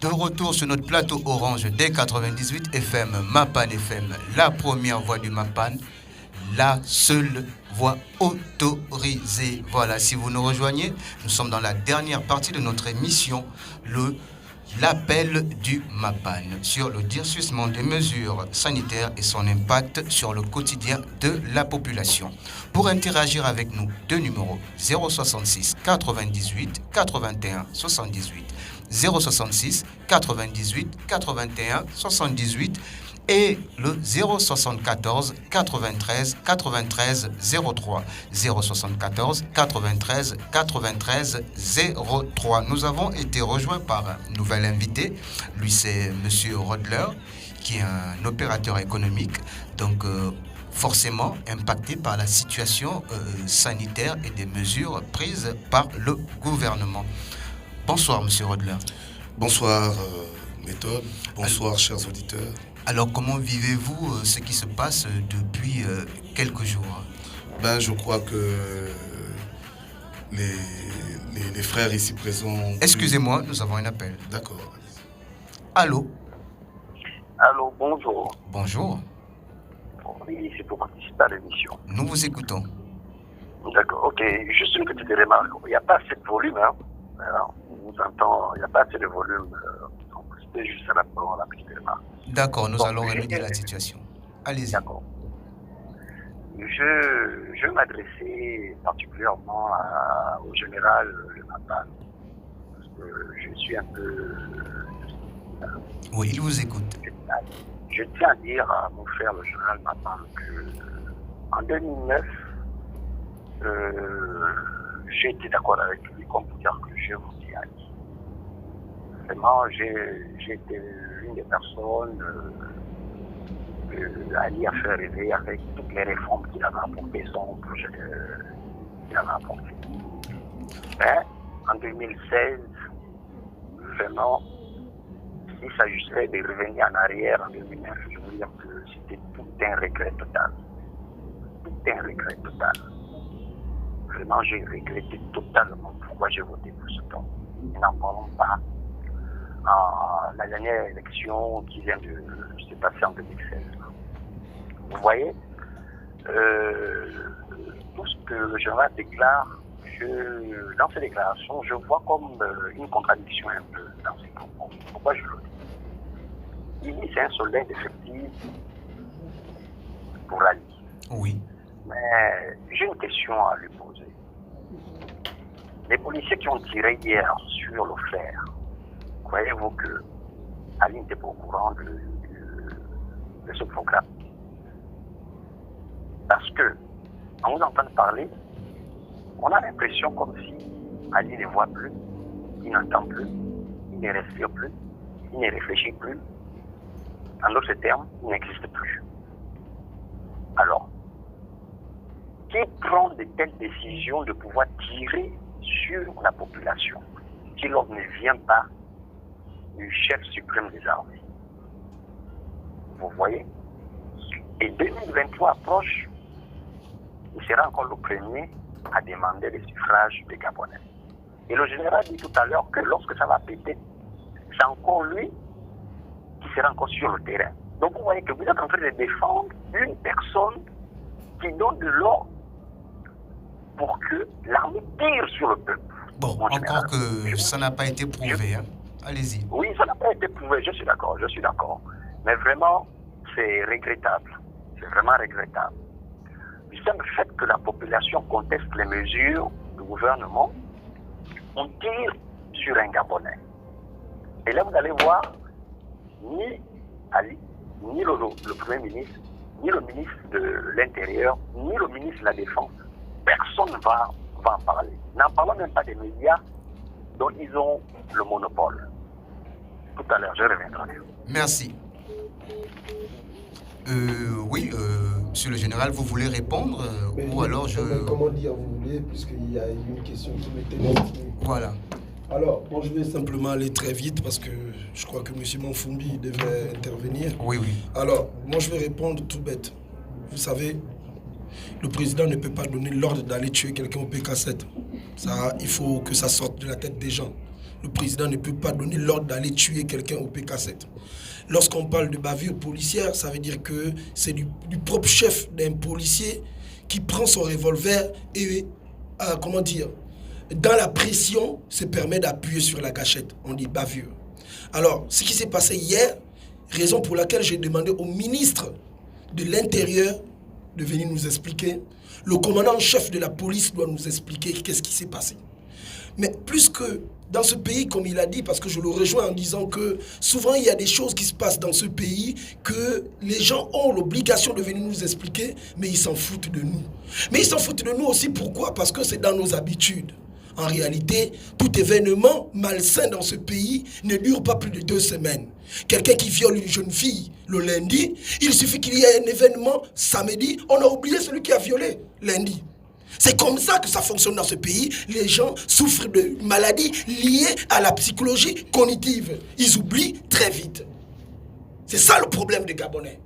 De retour sur notre plateau orange des 98 FM, Mapan FM, la première voix du Mapan, la seule voix autorisée. Voilà, si vous nous rejoignez, nous sommes dans la dernière partie de notre émission, l'appel du Mapan, sur le durcissement des mesures sanitaires et son impact sur le quotidien de la population. Pour interagir avec nous, deux numéros, 066 98 81 78, 066 98 81 78 et le 074 93 93 03. 074 93 93 03. Nous avons été rejoints par un nouvel invité. Lui, c'est Monsieur Rodler, qui est un opérateur économique, donc forcément impacté par la situation sanitaire et des mesures prises par le gouvernement. Bonsoir, Monsieur Rodler. Bonsoir, Méthode. Bonsoir, chers auditeurs. Alors, comment vivez-vous ce qui se passe depuis quelques jours? Je crois que les frères ici présents... Excusez-moi, nous avons un appel. D'accord. Allô? Allô, bonjour. Bonjour. Oui, c'est pour participer à l'émission. Nous vous écoutons. D'accord, ok. Juste une petite remarque. Il n'y a pas assez de volume, hein. Alors, on vous entend, il n'y a pas assez de volume. Donc, c'était juste la petite remarque. D'accord, nous allons remédier la situation. Allez-y. D'accord. Je vais m'adresser particulièrement au général Le Mapan. Parce que je suis un peu... Oui, il vous écoute. Je tiens à dire à mon frère le général Mapan qu'en 2009, j'ai été d'accord avec lui comme pour dire que je vous dis Ali. Vraiment, j'ai été l'une des personnes que Ali a fait rêver avec toutes les réformes qu'il avait apportées, son projet qu'il avait apporté. Mais en 2016, vraiment, s'il s'agissait de revenir en arrière en 2009, je veux dire que c'était tout un regret total. Tout un regret total. Vraiment, j'ai regretté totalement pourquoi j'ai voté pour ce temps. Et n'en parlons pas. La dernière élection qui vient de se passer en 2016. Vous voyez, tout ce que le général déclare, dans ces déclarations, je vois comme une contradiction un peu dans ses propos. Pourquoi je le dis? Il dit c'est un soldat d'effectif pour Ali. Oui. Mais j'ai une question à lui poser. Les policiers qui ont tiré hier sur le fer, croyez-vous que Ali n'était pas au courant de ce programme? Parce que, en vous entendant parler, on a l'impression comme si Ali ne voit plus, il n'entend plus, il ne respire plus, il ne réfléchit plus. En d'autres termes, il n'existe plus. Alors, qui prend de telles décisions de pouvoir tirer sur la population si l'ordre ne vient pas du chef suprême des armées? Vous voyez? Et 2023 approche, il sera encore le premier à demander le suffrage des Gabonais. Et le général dit tout à l'heure que lorsque ça va péter, c'est encore lui qui sera encore sur le terrain. Donc vous voyez que vous êtes en train de défendre une personne qui donne de l'ordre pour que l'armée tire sur le peuple. Bon, encore que ça n'a pas été prouvé. Hein. Allez-y. Oui, ça n'a pas été prouvé, je suis d'accord. Mais vraiment, c'est regrettable. C'est vraiment regrettable. Du simple fait que la population conteste les mesures du gouvernement, on tire sur un Gabonais. Et là, vous allez voir, ni Ali, ni le Premier ministre, ni le ministre de l'Intérieur, ni le ministre de la Défense, personne ne va en parler. N'en parlons même pas des médias dont ils ont le monopole. Tout à l'heure, je reviendrai. Merci. Oui, monsieur le général, vous voulez répondre ou alors je... Comment dire vous voulez, puisqu'il y a une question qui m'était destinée. Voilà. Alors, bon, je vais simplement aller très vite parce que je crois que M. Manfoumbi devait intervenir. Oui, oui. Alors, moi je vais répondre tout bête. Vous savez, le président ne peut pas donner l'ordre d'aller tuer quelqu'un au PK7. Ça, il faut que ça sorte de la tête des gens. Le président ne peut pas donner l'ordre d'aller tuer quelqu'un au PK7. Lorsqu'on parle de bavure policière, ça veut dire que c'est du propre chef d'un policier qui prend son revolver et, comment dire, dans la pression, se permet d'appuyer sur la gâchette. On dit bavure. Alors, ce qui s'est passé hier, raison pour laquelle j'ai demandé au ministre de l'Intérieur de venir nous expliquer. Le commandant en chef de la police doit nous expliquer qu'est-ce qui s'est passé. Mais plus que dans ce pays, comme il a dit, parce que je le rejoins en disant que souvent il y a des choses qui se passent dans ce pays que les gens ont l'obligation de venir nous expliquer, mais ils s'en foutent de nous. Mais ils s'en foutent de nous aussi, pourquoi? Parce que c'est dans nos habitudes. En réalité, tout événement malsain dans ce pays ne dure pas plus de 2 semaines. Quelqu'un qui viole une jeune fille le lundi, il suffit qu'il y ait un événement samedi, on a oublié celui qui a violé lundi. C'est comme ça que ça fonctionne dans ce pays. Les gens souffrent de maladies liées à la psychologie cognitive. Ils oublient très vite. C'est ça le problème des Gabonais.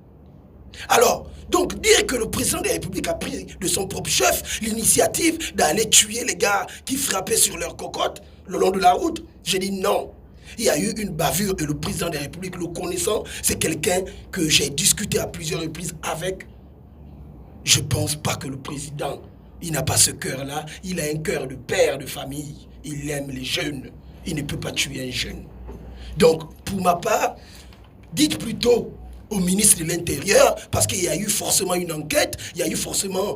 Alors, donc dire que le président de la République a pris de son propre chef l'initiative d'aller tuer les gars qui frappaient sur leur cocotte le long de la route, j'ai dit non. il y a eu une bavure et le président de la République, le connaissant, c'est quelqu'un que j'ai discuté à plusieurs reprises avec. Je ne pense pas que le président, il n'a pas ce cœur-là. Il a un cœur de père de famille. Il aime les jeunes. Il ne peut pas tuer un jeune. Donc, pour ma part, dites plutôt au ministre de l'Intérieur, parce qu'il y a eu forcément une enquête, il y a eu forcément,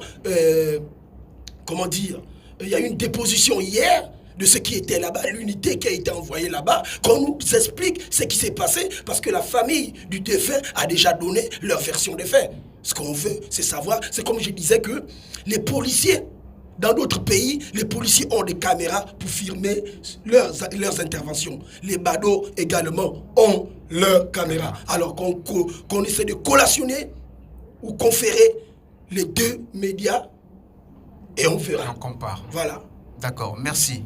comment dire, il y a eu une déposition hier de ce qui était là-bas, l'unité qui a été envoyée là-bas, qu'on nous explique ce qui s'est passé, parce que la famille du défunt a déjà donné leur version des faits. Ce qu'on veut, c'est savoir, c'est comme je disais que les policiers, dans d'autres pays, les policiers ont des caméras pour filmer leurs interventions. Les badauds également ont leurs caméras. Alors qu'on essaie de collationner ou conférer les deux médias et on verra. Et on compare. Voilà. D'accord, merci.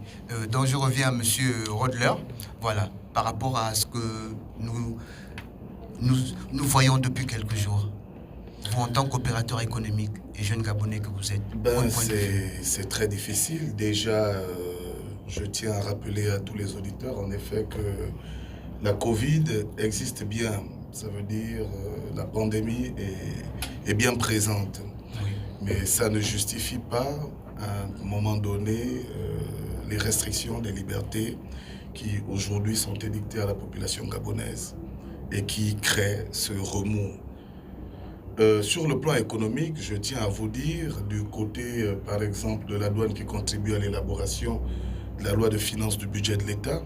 Donc je reviens à M. Rodler. Voilà, par rapport à ce que nous voyons depuis quelques jours. Vous, en tant qu'opérateur économique et jeune Gabonais que vous êtes, c'est très difficile. Déjà, je tiens à rappeler à tous les auditeurs, en effet, que la Covid existe bien. Ça veut dire la pandémie est bien présente. Oui. Mais ça ne justifie pas, à un moment donné, les restrictions des libertés qui, aujourd'hui, sont édictées à la population gabonaise et qui créent ce remous. Sur le plan économique, je tiens à vous dire, du côté, par exemple, de la douane qui contribue à l'élaboration de la loi de finances du budget de l'État,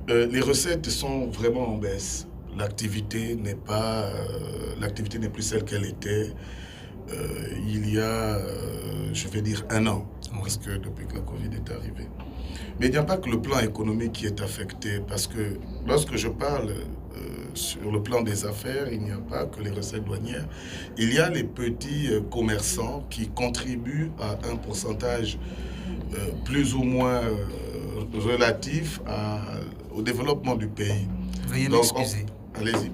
les recettes sont vraiment en baisse. L'activité n'est plus celle qu'elle était il y a, je vais dire, 1 an, parce que depuis que la Covid est arrivée. Mais il n'y a pas que le plan économique qui est affecté, parce que lorsque je parle sur le plan des affaires, il n'y a pas que les recettes douanières. Il y a les petits commerçants qui contribuent à un pourcentage plus ou moins relatif au développement du pays. Veuillez m'excuser. Allez-y.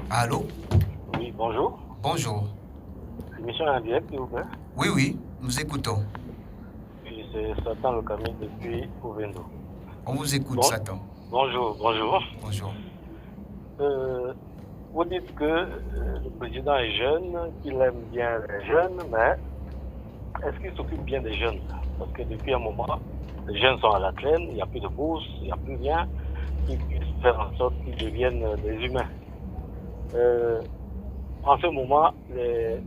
Allô? Oui, bonjour. Bonjour. L'émission est en direct, s'il vous plaît. Oui, oui, nous écoutons. Oui, c'est Satan le Camille depuis Ovendo. On vous écoute, Satan. Bonjour. Bonjour. Vous dites que le président est jeune, qu'il aime bien les jeunes, mais est-ce qu'il s'occupe bien des jeunes? Parce que depuis un moment, les jeunes sont à la traîne, il n'y a plus de bourse, il n'y a plus rien qui puisse faire en sorte qu'ils deviennent des humains. En ce moment, les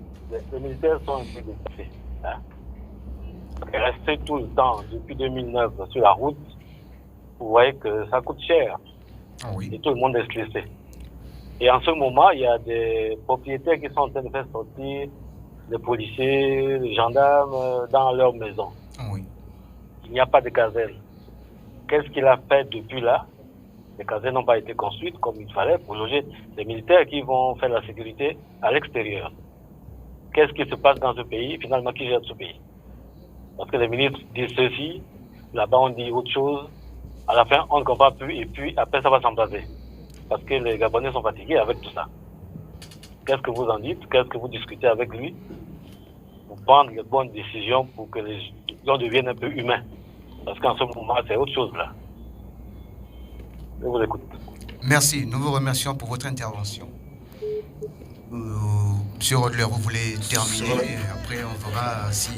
militaires sont un peu dépassés. Hein? Rester tout le temps, depuis 2009, sur la route, vous voyez que ça coûte cher. Oui. Et tout le monde est stressé. Et en ce moment, il y a des propriétaires qui sont en train de faire sortir les policiers, les gendarmes dans leur maison. Oui. Il n'y a pas de caserne. Qu'est-ce qu'il a fait depuis là? Les casernes n'ont pas été construites comme il fallait pour loger les militaires qui vont faire la sécurité à l'extérieur. Qu'est-ce qui se passe dans ce pays? Finalement, qui gère ce pays? Parce que les ministres disent ceci, là-bas on dit autre chose. À la fin, on ne comprend plus et puis après, ça va s'embraser. Parce que les Gabonais sont fatigués avec tout ça. Qu'est-ce que vous en dites? Qu'est-ce que vous discutez avec lui pour prendre les bonnes décisions pour que les gens deviennent un peu humains? Parce qu'en ce moment, c'est autre chose là. Je vous écoute. Merci. Nous vous remercions pour votre intervention. Monsieur Rodler, vous voulez terminer? Après, on verra si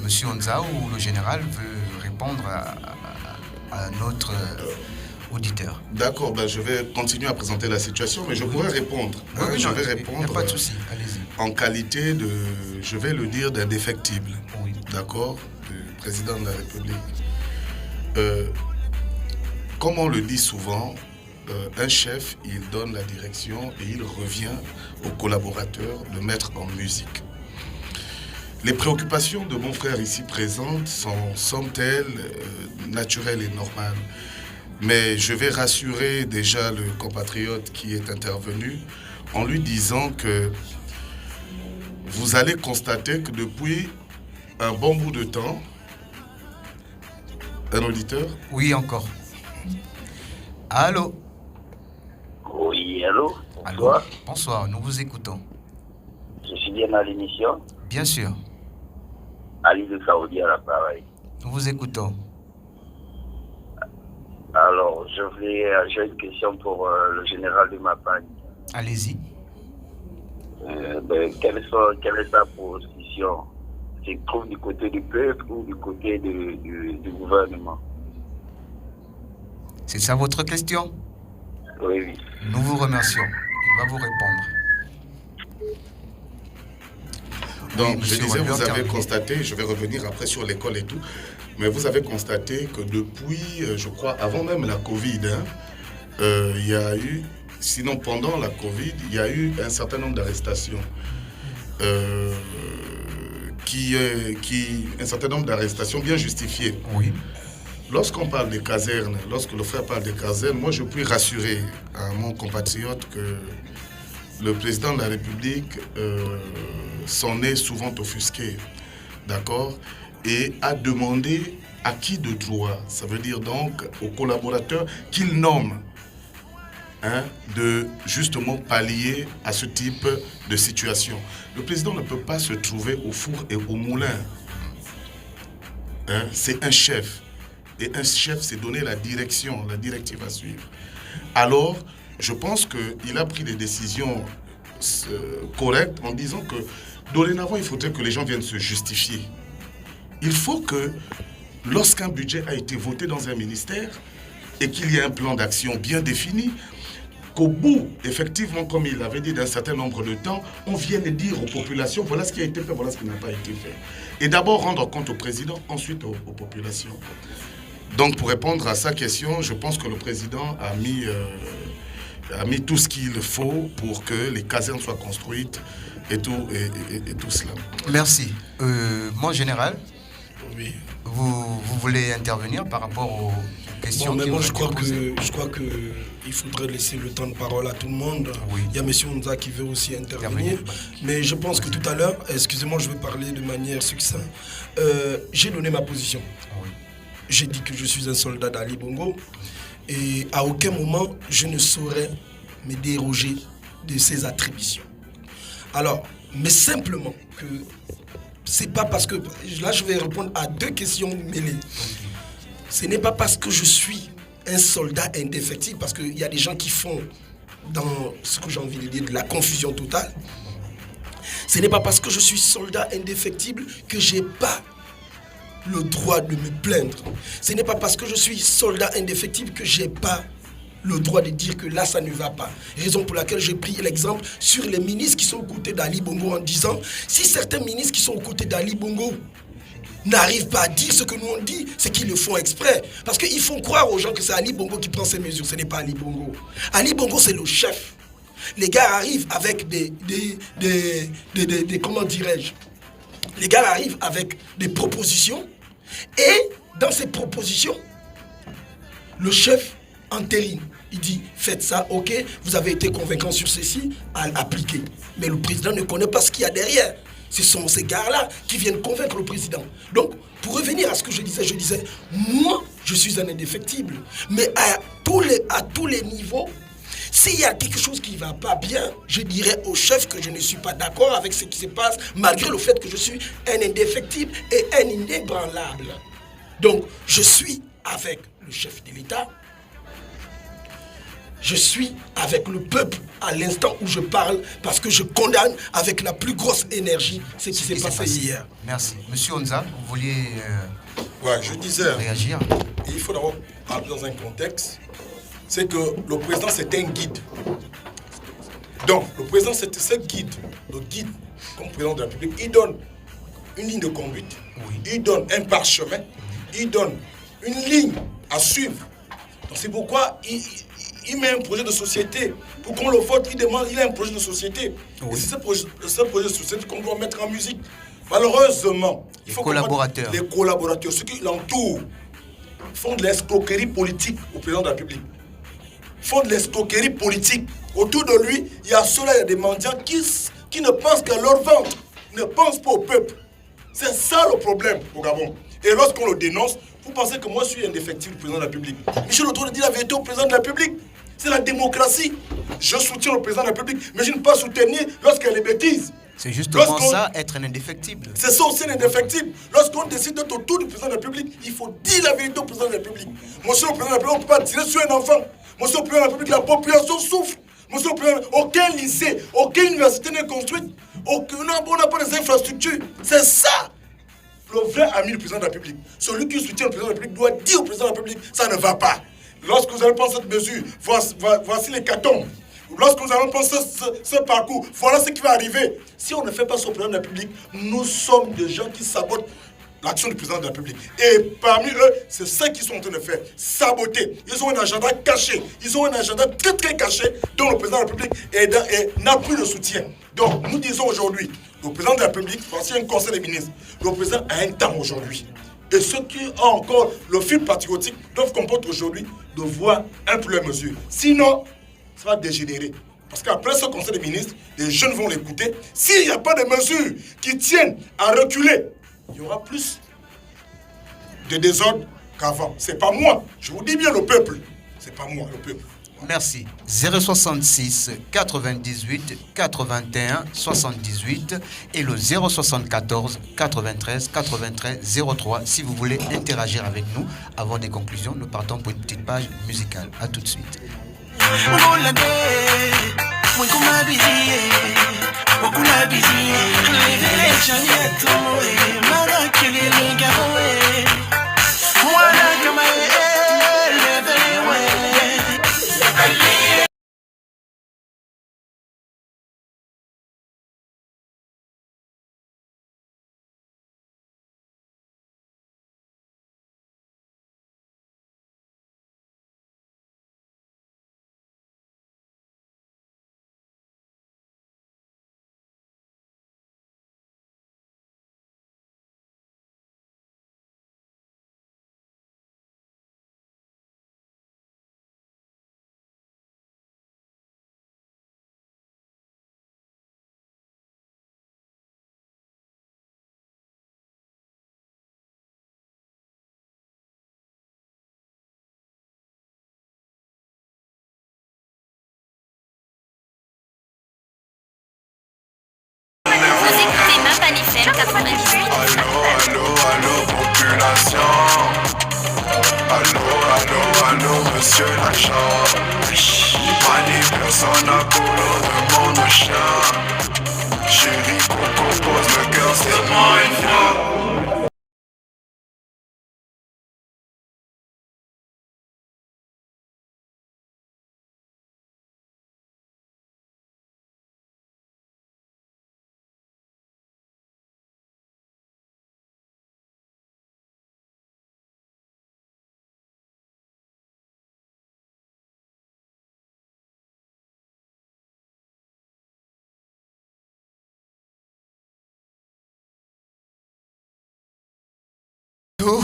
Monsieur Onza ou le général veut répondre à notre auditeur. D'accord, je vais continuer à présenter la situation, mais je pourrais répondre. Oui, je vais répondre. Il n'y a pas de souci, allez-y. En qualité de, je vais le dire, d'indéfectible. Oui. D'accord, du président de la République. Comme on le dit souvent, un chef, il donne la direction et il revient aux collaborateurs de mettre en musique. Les préoccupations de mon frère ici présentes sont-elles naturelles et normales? Mais je vais rassurer déjà le compatriote qui est intervenu en lui disant que vous allez constater que depuis un bon bout de temps, un auditeur? Oui, encore. Allô? Oui, allô? Bonsoir. Bonsoir, nous vous écoutons. Je suis bien à l'émission. Bien sûr. Ali de Saoudi à l'appareil. Nous vous écoutons. Alors, j'ai une question pour le général de Mapagne. Allez-y. Quelle est sa position? Il se trouve du côté du peuple ou du côté du gouvernement? C'est ça votre question? Oui. Nous vous remercions. Il va vous répondre. Donc, Oui, je disais, Robert, vous avez terminé. constaté, je vais revenir après sur l'école et tout, mais vous avez constaté que depuis, je crois, avant même la Covid, il y a eu, sinon pendant la Covid, il y a eu un certain nombre d'arrestations. Un certain nombre d'arrestations bien justifiées. Oui. Lorsqu'on parle des casernes, lorsque le frère parle des casernes, moi je puis rassurer à mon compatriote que le président de la République s'en est souvent offusqué, d'accord, et a demandé à qui de droit, ça veut dire donc aux collaborateurs qu'il nomme, de justement pallier à ce type de situation. Le président ne peut pas se trouver au four et au moulin. C'est un chef. Et un chef, c'est donner la direction, la directive à suivre. Alors, je pense qu'il a pris des décisions correctes en disant que dorénavant, il faudrait que les gens viennent se justifier. Il faut que, lorsqu'un budget a été voté dans un ministère et qu'il y ait un plan d'action bien défini, qu'au bout, effectivement, comme il avait dit, d'un certain nombre de temps, on vienne dire aux populations, voilà ce qui a été fait, voilà ce qui n'a pas été fait. Et d'abord rendre compte au président, ensuite aux populations. Donc, pour répondre à sa question, je pense que le président a mis tout ce qu'il faut pour que les casernes soient construites et tout cela. Merci. Mon général, oui. Vous voulez intervenir par rapport aux questions mais qui moi, ont je été crois posées? qu'il faudrait laisser le temps de parole à tout le monde. Oui. Il y a M. Onza qui veut aussi intervenir. Mais je pense que tout à l'heure, excusez-moi, je vais parler de manière succincte. J'ai donné ma position. Oui. J'ai dit que je suis un soldat d'Ali Bongo. Et à aucun moment, je ne saurais me déroger de ses attributions. Alors, mais simplement que c'est pas parce que... Là, je vais répondre à deux questions mêlées. Ce n'est pas parce que je suis un soldat indéfectible, parce qu'il y a des gens qui font, dans ce que j'ai envie de dire, de la confusion totale. Ce n'est pas parce que je suis soldat indéfectible que j'ai pas le droit de me plaindre. Ce n'est pas parce que je suis soldat indéfectible que j'ai pas le droit de dire que là, ça ne va pas. Raison pour laquelle j'ai pris l'exemple sur les ministres qui sont aux côtés d'Ali Bongo en disant, si certains ministres qui sont aux côtés d'Ali Bongo n'arrivent pas à dire ce que nous on dit, c'est qu'ils le font exprès. Parce qu'ils font croire aux gens que c'est Ali Bongo qui prend ces mesures. Ce n'est pas Ali Bongo. Ali Bongo, c'est le chef. Les gars arrivent avec des comment dirais-je? Les gars arrivent avec des propositions. Et dans ces propositions, le chef entérine. Il dit, faites ça, ok, vous avez été convaincant sur ceci, à l'appliquer. Mais le président ne connaît pas ce qu'il y a derrière. Ce sont ces gars-là qui viennent convaincre le président. Donc, pour revenir à ce que je disais, moi, je suis un indéfectible. Mais à tous les niveaux, s'il y a quelque chose qui ne va pas bien, je dirais au chef que je ne suis pas d'accord avec ce qui se passe, malgré le fait que je suis un indéfectible et un inébranlable. Donc, je suis avec le chef de l'État. Je suis avec le peuple à l'instant où je parle parce que je condamne avec la plus grosse énergie ce qui s'est passé hier. Merci. Monsieur Onza, vous vouliez je disais, réagir? Il faut d'abord parler dans un contexte. C'est que le président, c'est un guide. Donc, le président, c'est ce guide. Le guide, comme président de la République, il donne une ligne de conduite. Oui. Il donne un parchemin. Il donne une ligne à suivre. Donc, c'est pourquoi il met un projet de société. Pour qu'on le vote, il a un projet de société. Oui. Et c'est ce projet de société qu'on doit mettre en musique. Malheureusement, il faut les collaborateurs, ceux qui l'entourent, font de l'escroquerie politique au président de la République. Font de l'escroquerie politique. Autour de lui, il y a des mendiants qui ne pensent qu'à leur ventre, ne pensent pas au peuple. C'est ça le problème au Gabon. Et lorsqu'on le dénonce, vous pensez que moi je suis indéfectible du président de la République. Michel Autrou dit la vérité au président de la République. C'est la démocratie. Je soutiens le président de la République, mais je ne peux pas soutenir lorsqu'il y a des bêtises. C'est justement ça, être un indéfectible. C'est ça aussi un indéfectible. Lorsqu'on décide d'être autour du président de la République, il faut dire la vérité au président de la République. Monsieur le président de la République, on ne peut pas tirer sur un enfant. Monsieur le président de la République, la population souffre. Monsieur le président, aucun lycée, aucune université n'est construite. On n'a pas des infrastructures. C'est ça le vrai ami du président de la République. Celui qui soutient le président de la République doit dire au président de la République, ça ne va pas. Lorsque vous allez prendre cette mesure, voici les catombes. Lorsque nous allons prendre ce parcours, voilà ce qui va arriver. Si on ne fait pas ça au président de la République, nous sommes des gens qui sabotent l'action du président de la République. Et parmi eux, c'est ce qu'ils sont en train de faire. Saboter. Ils ont un agenda caché. Ils ont un agenda très très caché dont le président de la République n'a plus de soutien. Donc nous disons aujourd'hui, le président de la République, voici un conseil des ministres. Le président a un temps aujourd'hui. Et ceux qui ont encore le fil patriotique doivent comprendre aujourd'hui de voir un peu les mesures. Sinon, ça va dégénérer. Parce qu'après ce conseil des ministres, les jeunes vont l'écouter. S'il n'y a pas de mesures qui tiennent à reculer, il y aura plus de désordre qu'avant. C'est pas moi. Je vous dis bien le peuple. C'est pas moi, le peuple. Merci. 066 98 81 78 et le 074 93 93 03 si vous voulez interagir avec nous. Avant des conclusions, nous partons pour une petite page musicale. A tout de suite. Vous écoutez Mapan FM 98. Allô, population. Allô, monsieur l'agent. Mani, personne à colo de mon chien. Chérie, Coco pose le cœur sur moi une fois.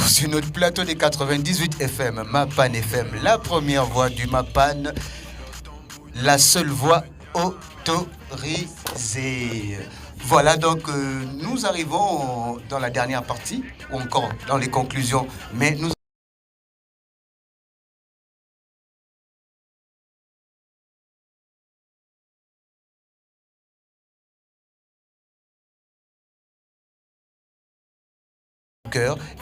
Sur notre plateau des 98 FM, Mapan FM, la première voix du Mapan, la seule voix autorisée. Voilà, donc nous arrivons dans la dernière partie, ou encore dans les conclusions, mais nous...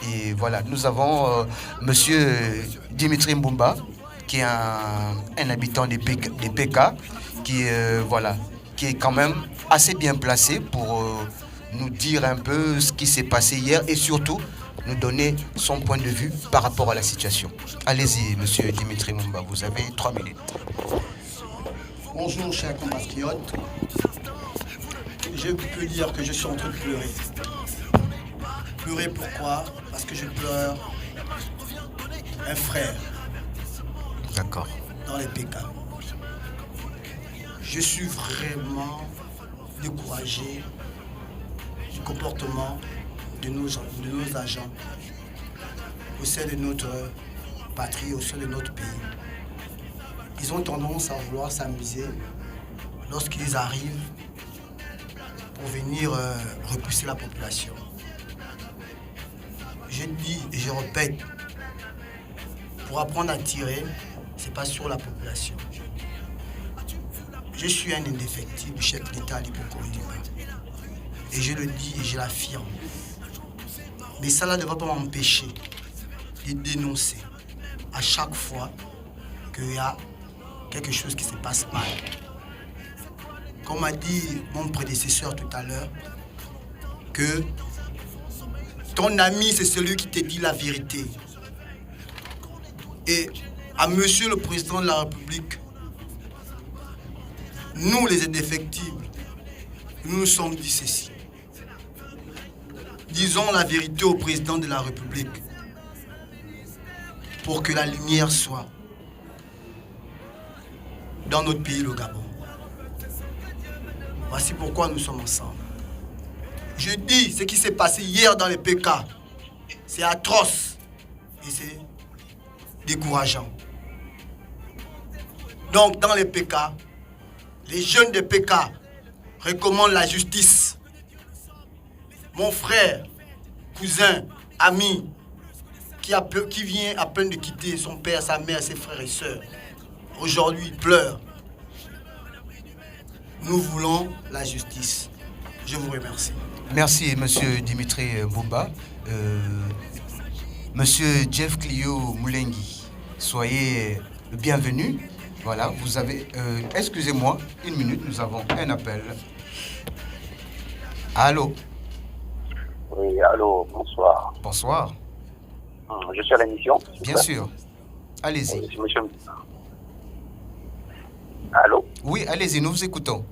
Et voilà, nous avons monsieur Dimitri Mbumba, qui est un habitant des PK, qui, voilà, qui est quand même assez bien placé pour nous dire un peu ce qui s'est passé hier et surtout nous donner son point de vue par rapport à la situation. Allez-y, monsieur Dimitri Mbumba, vous avez 3 minutes. Bonjour, chers compatriotes. Je peux dire que je suis en train de pleurer. Pleurer pourquoi? Parce que je pleure un frère. D'accord. Dans les PK. Je suis vraiment découragé du comportement de nos agents au sein de notre patrie, au sein de notre pays. Ils ont tendance à vouloir s'amuser lorsqu'ils arrivent pour venir repousser la population. Je dis et je répète, pour apprendre à tirer, c'est pas sur la population. Je suis un indéfectible chef d'État à l'époque. Et je le dis et je l'affirme. Mais cela ne va pas m'empêcher de dénoncer à chaque fois qu'il y a quelque chose qui se passe mal. Comme a dit mon prédécesseur tout à l'heure, que ton ami, c'est celui qui te dit la vérité. Et à Monsieur le Président de la République, nous les indéfectibles, nous nous sommes dit ceci. Disons la vérité au Président de la République pour que la lumière soit dans notre pays, le Gabon. Voici pourquoi nous sommes ensemble. Je dis ce qui s'est passé hier dans les PK, c'est atroce et c'est décourageant. Donc dans les PK, les jeunes de PK recommandent la justice. Mon frère, cousin, ami, qui vient à peine de quitter son père, sa mère, ses frères et sœurs, aujourd'hui il pleure. Nous voulons la justice. Je vous remercie. Merci, monsieur Dimitri Mbumba. Monsieur Jeff Clio Moulengi, soyez le bienvenu. Voilà, vous avez... excusez-moi, une minute, nous avons un appel. Allô? Oui, allô, bonsoir. Bonsoir. Je suis à l'émission. Bien sûr. Allez-y. Oui, monsieur... Allô? Oui, allez-y, nous vous écoutons.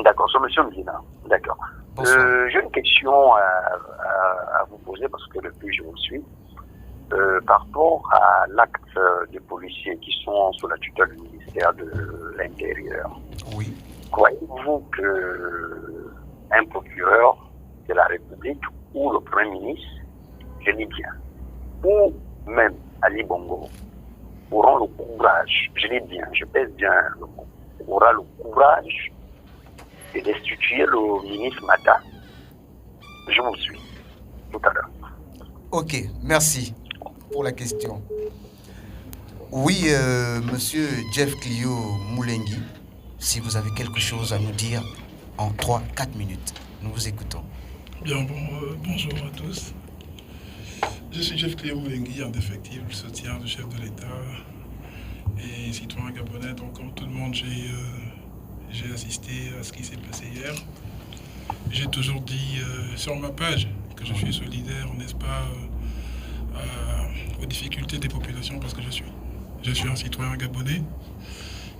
D'accord, c'est monsieur Mdina. D'accord. J'ai une question à vous poser parce que depuis je vous suis. Par rapport à l'acte des policiers qui sont sous la tutelle du ministère de l'Intérieur. Oui. Croyez-vous qu'un procureur de la République ou le Premier ministre, je dis bien, ou même Ali Bongo, auront le courage, je dis bien, je pèse bien le mot, aura le courage de destituer le ministre Mata? Je vous suis tout à l'heure. Ok, merci pour la question. Oui, monsieur Jeff Clio Moulengi, si vous avez quelque chose à nous dire en 3-4 minutes, nous vous écoutons. Bien, bonjour à tous. Je suis Jeff Clio Moulengi, indéfectible soutien du chef de l'État et citoyen gabonais. Donc, comme tout le monde, j'ai assisté à ce qui s'est passé hier. J'ai toujours dit sur ma page que je suis solidaire, n'est-ce pas, aux difficultés des populations parce que je suis un citoyen gabonais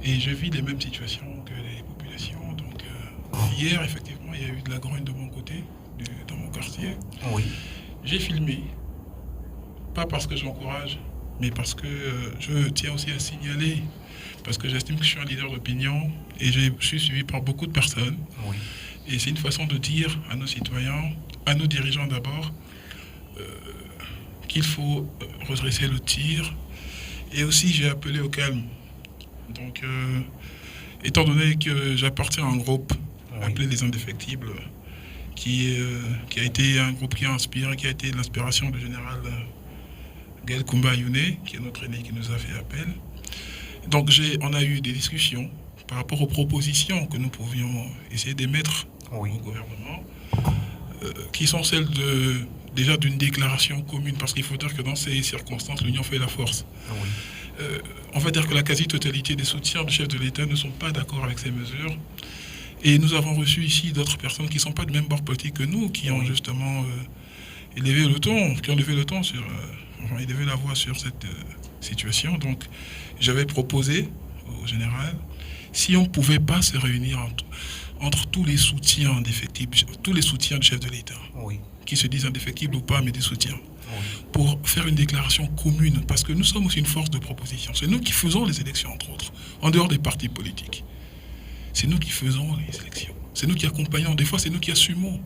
et je vis les mêmes situations que les populations. Donc hier, effectivement, il y a eu de la grogne de mon côté, dans mon quartier. Oui. J'ai filmé, pas parce que j'encourage, mais parce que je tiens aussi à signaler, parce que j'estime que je suis un leader d'opinion et je suis suivi par beaucoup de personnes. Oui. Et c'est une façon de dire à nos citoyens, à nos dirigeants d'abord, qu'il faut redresser le tir. Et aussi, j'ai appelé au calme. Donc, étant donné que j'appartiens à un groupe appelé les Indéfectibles, qui a été un groupe qui a inspiré, qui a été l'inspiration du général Gaël Koumba Youné, qui est notre aîné qui nous a fait appel. Donc, on a eu des discussions par rapport aux propositions que nous pouvions essayer d'émettre au gouvernement, qui sont celles déjà d'une déclaration commune, parce qu'il faut dire que dans ces circonstances, l'union fait la force. On va dire que la quasi-totalité des soutiens du chef de l'État ne sont pas d'accord avec ces mesures. Et nous avons reçu ici d'autres personnes qui ne sont pas de même bord politique que nous, qui ont justement élevé le ton, ont élevé la voix sur cette situation. Donc, j'avais proposé au général, si on ne pouvait pas se réunir entre tous les soutiens indéfectibles, tous les soutiens du chef de l'État, qui se disent indéfectibles ou pas, mais des soutiens, pour faire une déclaration commune, parce que nous sommes aussi une force de proposition. C'est nous qui faisons les élections, entre autres, en dehors des partis politiques. C'est nous qui faisons les élections. C'est nous qui accompagnons. Des fois, c'est nous qui assumons.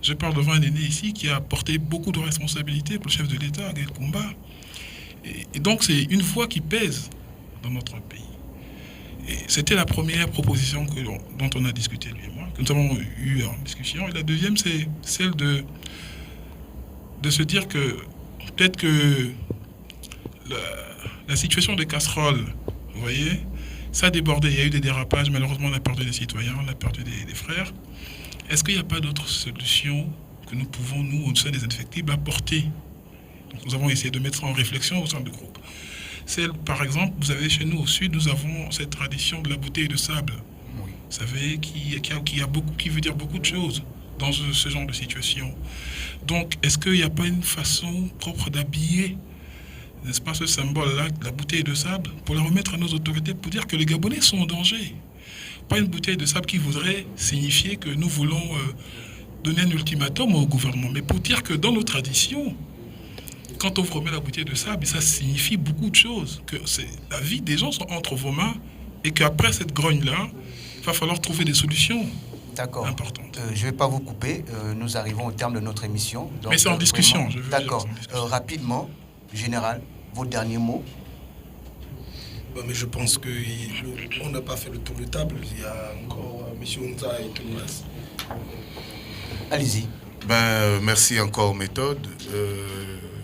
Je parle devant un aîné ici qui a porté beaucoup de responsabilités pour le chef de l'État, Gaël Koumba. Et donc, c'est une voix qui pèse dans notre pays. Et c'était la première proposition dont on a discuté, lui et moi, que nous avons eu en discussion. Et la deuxième, c'est celle de se dire que peut-être que la situation des casseroles, vous voyez, ça a débordé. Il y a eu des dérapages. Malheureusement, on a perdu des citoyens, on a perdu des frères. Est-ce qu'il n'y a pas d'autres solutions que nous pouvons, nous, au sein des indéfectibles, apporter? Donc, nous avons essayé de mettre ça en réflexion au sein du groupe. Par exemple, vous avez chez nous au sud, nous avons cette tradition de la bouteille de sable. Oui. Vous savez, qui veut dire beaucoup de choses dans ce genre de situation. Donc, est-ce qu'il n'y a pas une façon propre d'habiller, n'est-ce pas, ce symbole-là, la bouteille de sable, pour la remettre à nos autorités, pour dire que les Gabonais sont en danger? Pas une bouteille de sable qui voudrait signifier que nous voulons donner un ultimatum au gouvernement, mais pour dire que dans nos traditions, quand on vous remet la bouteille de sable, ça signifie beaucoup de choses, que la vie des gens sont entre vos mains et qu'après cette grogne-là, il va falloir trouver des solutions. D'accord. Je ne vais pas vous couper. Nous arrivons au terme de notre émission. Donc, mais c'est en discussion. D'accord. Rapidement, général, vos derniers mots. Mais je pense qu'on n'a pas fait le tour de table. Il y a encore M. Onza et tout le reste. Allez-y. Merci encore, Méthode.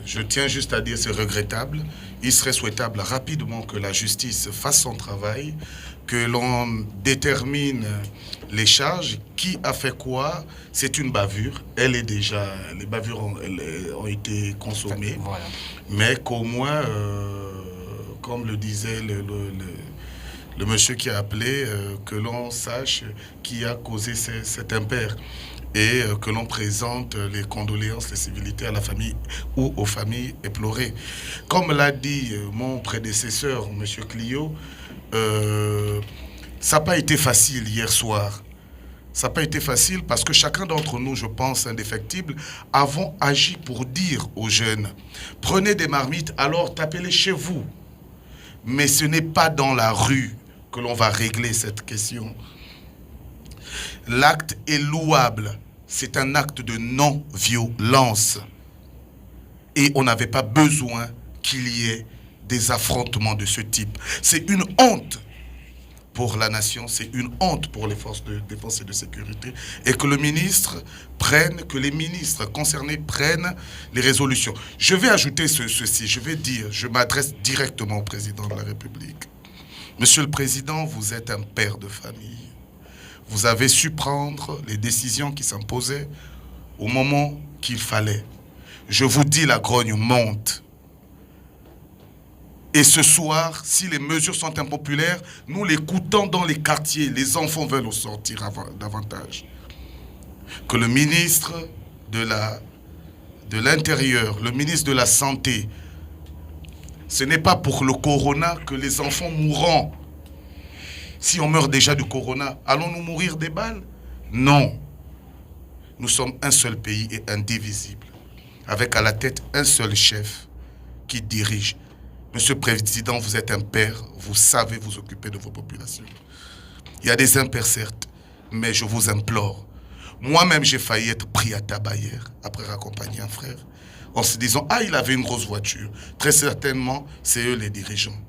Je tiens juste à dire, c'est regrettable. Il serait souhaitable rapidement que la justice fasse son travail, que l'on détermine les charges, qui a fait quoi. C'est une bavure. Les bavures ont été consommées. Voilà. Mais qu'au moins, comme le disait le monsieur qui a appelé, que l'on sache qui a causé cet impair. Et que l'on présente les condoléances, les civilités à la famille ou aux familles éplorées. Comme l'a dit mon prédécesseur, M. Clio, ça n'a pas été facile hier soir. Ça n'a pas été facile parce que chacun d'entre nous, je pense, indéfectibles, avons agi pour dire aux jeunes, prenez des marmites, alors tapez-les chez vous. Mais ce n'est pas dans la rue que l'on va régler cette question. L'acte est louable. C'est un acte de non-violence. Et on n'avait pas besoin qu'il y ait des affrontements de ce type. C'est une honte pour la nation, c'est une honte pour les forces de défense et de sécurité. Et que les ministres concernés prennent les résolutions. Je vais ajouter ceci, je m'adresse directement au président de la République. Monsieur le Président, vous êtes un père de famille. Vous avez su prendre les décisions qui s'imposaient au moment qu'il fallait. Je vous dis, la grogne monte. Et ce soir, si les mesures sont impopulaires, nous l'écoutons dans les quartiers. Les enfants veulent en sortir davantage. Que le ministre de l'Intérieur, le ministre de la Santé, ce n'est pas pour le corona que les enfants mourront. Si on meurt déjà du corona, allons-nous mourir des balles? Non. Nous sommes un seul pays et indivisible, avec à la tête un seul chef qui dirige. Monsieur le Président, vous êtes un père, vous savez vous occuper de vos populations. Il y a des impairs, certes, mais je vous implore. Moi-même, j'ai failli être pris à tabac hier, après raccompagner un frère, en se disant, il avait une grosse voiture. Très certainement, c'est eux les dirigeants.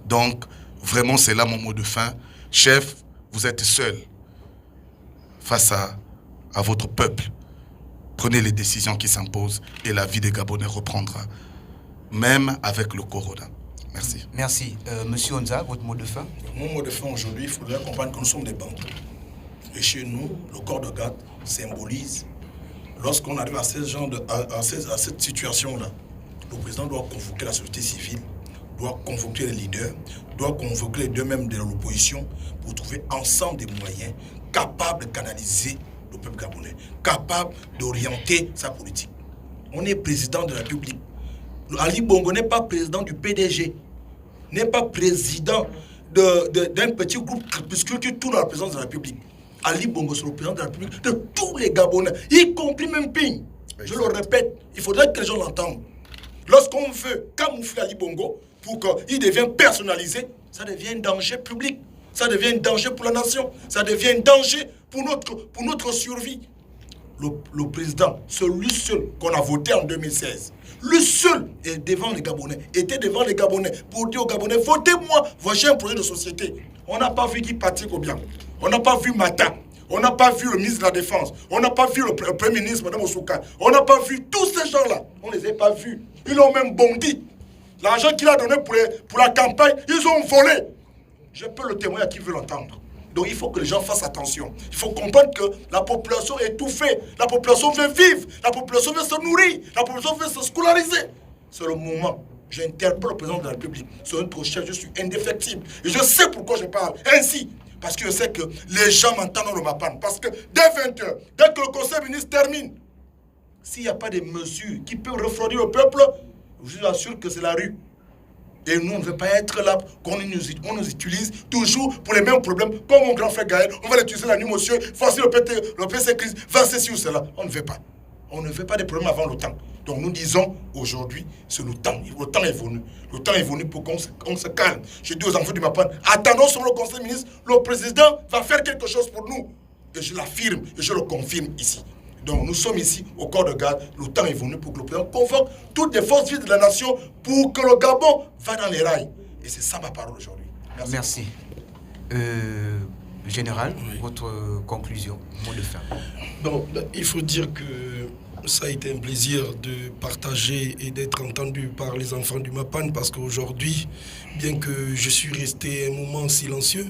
Donc, vraiment, c'est là mon mot de fin. Chef, vous êtes seul face à votre peuple. Prenez les décisions qui s'imposent et la vie des Gabonais reprendra, même avec le corona. Merci. Merci. Monsieur Onza, votre mot de fin? Mon mot de fin aujourd'hui, il faudrait comprendre que nous sommes des bandes. Et chez nous, le corps de garde symbolise. Lorsqu'on arrive à cette situation-là, le président doit convoquer la société civile, doit convoquer les leaders, doit convoquer les deux membres de l'opposition pour trouver ensemble des moyens capables de canaliser le peuple gabonais, capables d'orienter sa politique. On est président de la République. Ali Bongo n'est pas président du PDG, n'est pas président d'un petit groupe crépuscule qui tourne à la présidence de la République. Ali Bongo, c'est le président de la République de tous les Gabonais, y compris même Ping. Je le répète, il faudrait que les gens l'entendent. Lorsqu'on veut camoufler Ali Bongo pour qu'il devienne personnalisé, ça devient un danger public, ça devient un danger pour la nation, ça devient un danger pour notre survie. Le président, celui seul qu'on a voté en 2016, le seul est devant les Gabonais, était devant les Gabonais pour dire aux Gabonais, votez-moi, j'ai un projet de société. On n'a pas vu Guy Patrick Obiang, on n'a pas vu Mata, on n'a pas vu le ministre de la Défense, on n'a pas vu le Premier ministre, Mme Osouka, on n'a pas vu tous ces gens-là, on ne les a pas vus. Ils ont même bondi. L'argent qu'il a donné pour la campagne, ils ont volé. Je peux le témoigner à qui veut l'entendre. Donc il faut que les gens fassent attention. Il faut comprendre que la population est étouffée. La population veut vivre. La population veut se nourrir. La population veut se scolariser. C'est le moment. J'interpelle le président de la République. Sur notre chef, je suis indéfectible. Et je sais pourquoi je parle ainsi. Parce que je sais que les gens m'entendent dans le MAPAN. Parce que dès 20h, dès que le conseil ministre termine, s'il n'y a pas de mesures qui peuvent refroidir le peuple, je vous assure que c'est la rue. Et nous, on ne veut pas être là, on nous utilise toujours pour les mêmes problèmes. Comme mon grand frère Gaël, on va l'utiliser la nuit, monsieur. Voici le PC crise, va ceci ou cela. On ne veut pas. On ne veut pas des problèmes avant le temps. Donc nous disons, aujourd'hui, c'est le temps. Le temps est venu. Le temps est venu pour qu'on se calme. J'ai dit aux enfants du MAPAN, attendons sur le conseil ministre, le président va faire quelque chose pour nous. Et je l'affirme, et je le confirme ici. Donc nous sommes ici au corps de garde. Le temps est venu pour que le président convoque toutes les forces vives de la nation pour que le Gabon va dans les rails. Et c'est ça ma parole aujourd'hui. Merci. Général, votre conclusion, mot de fin. Bon, il faut dire que ça a été un plaisir de partager et d'être entendu par les enfants du MAPAN parce qu'aujourd'hui, bien que je suis resté un moment silencieux,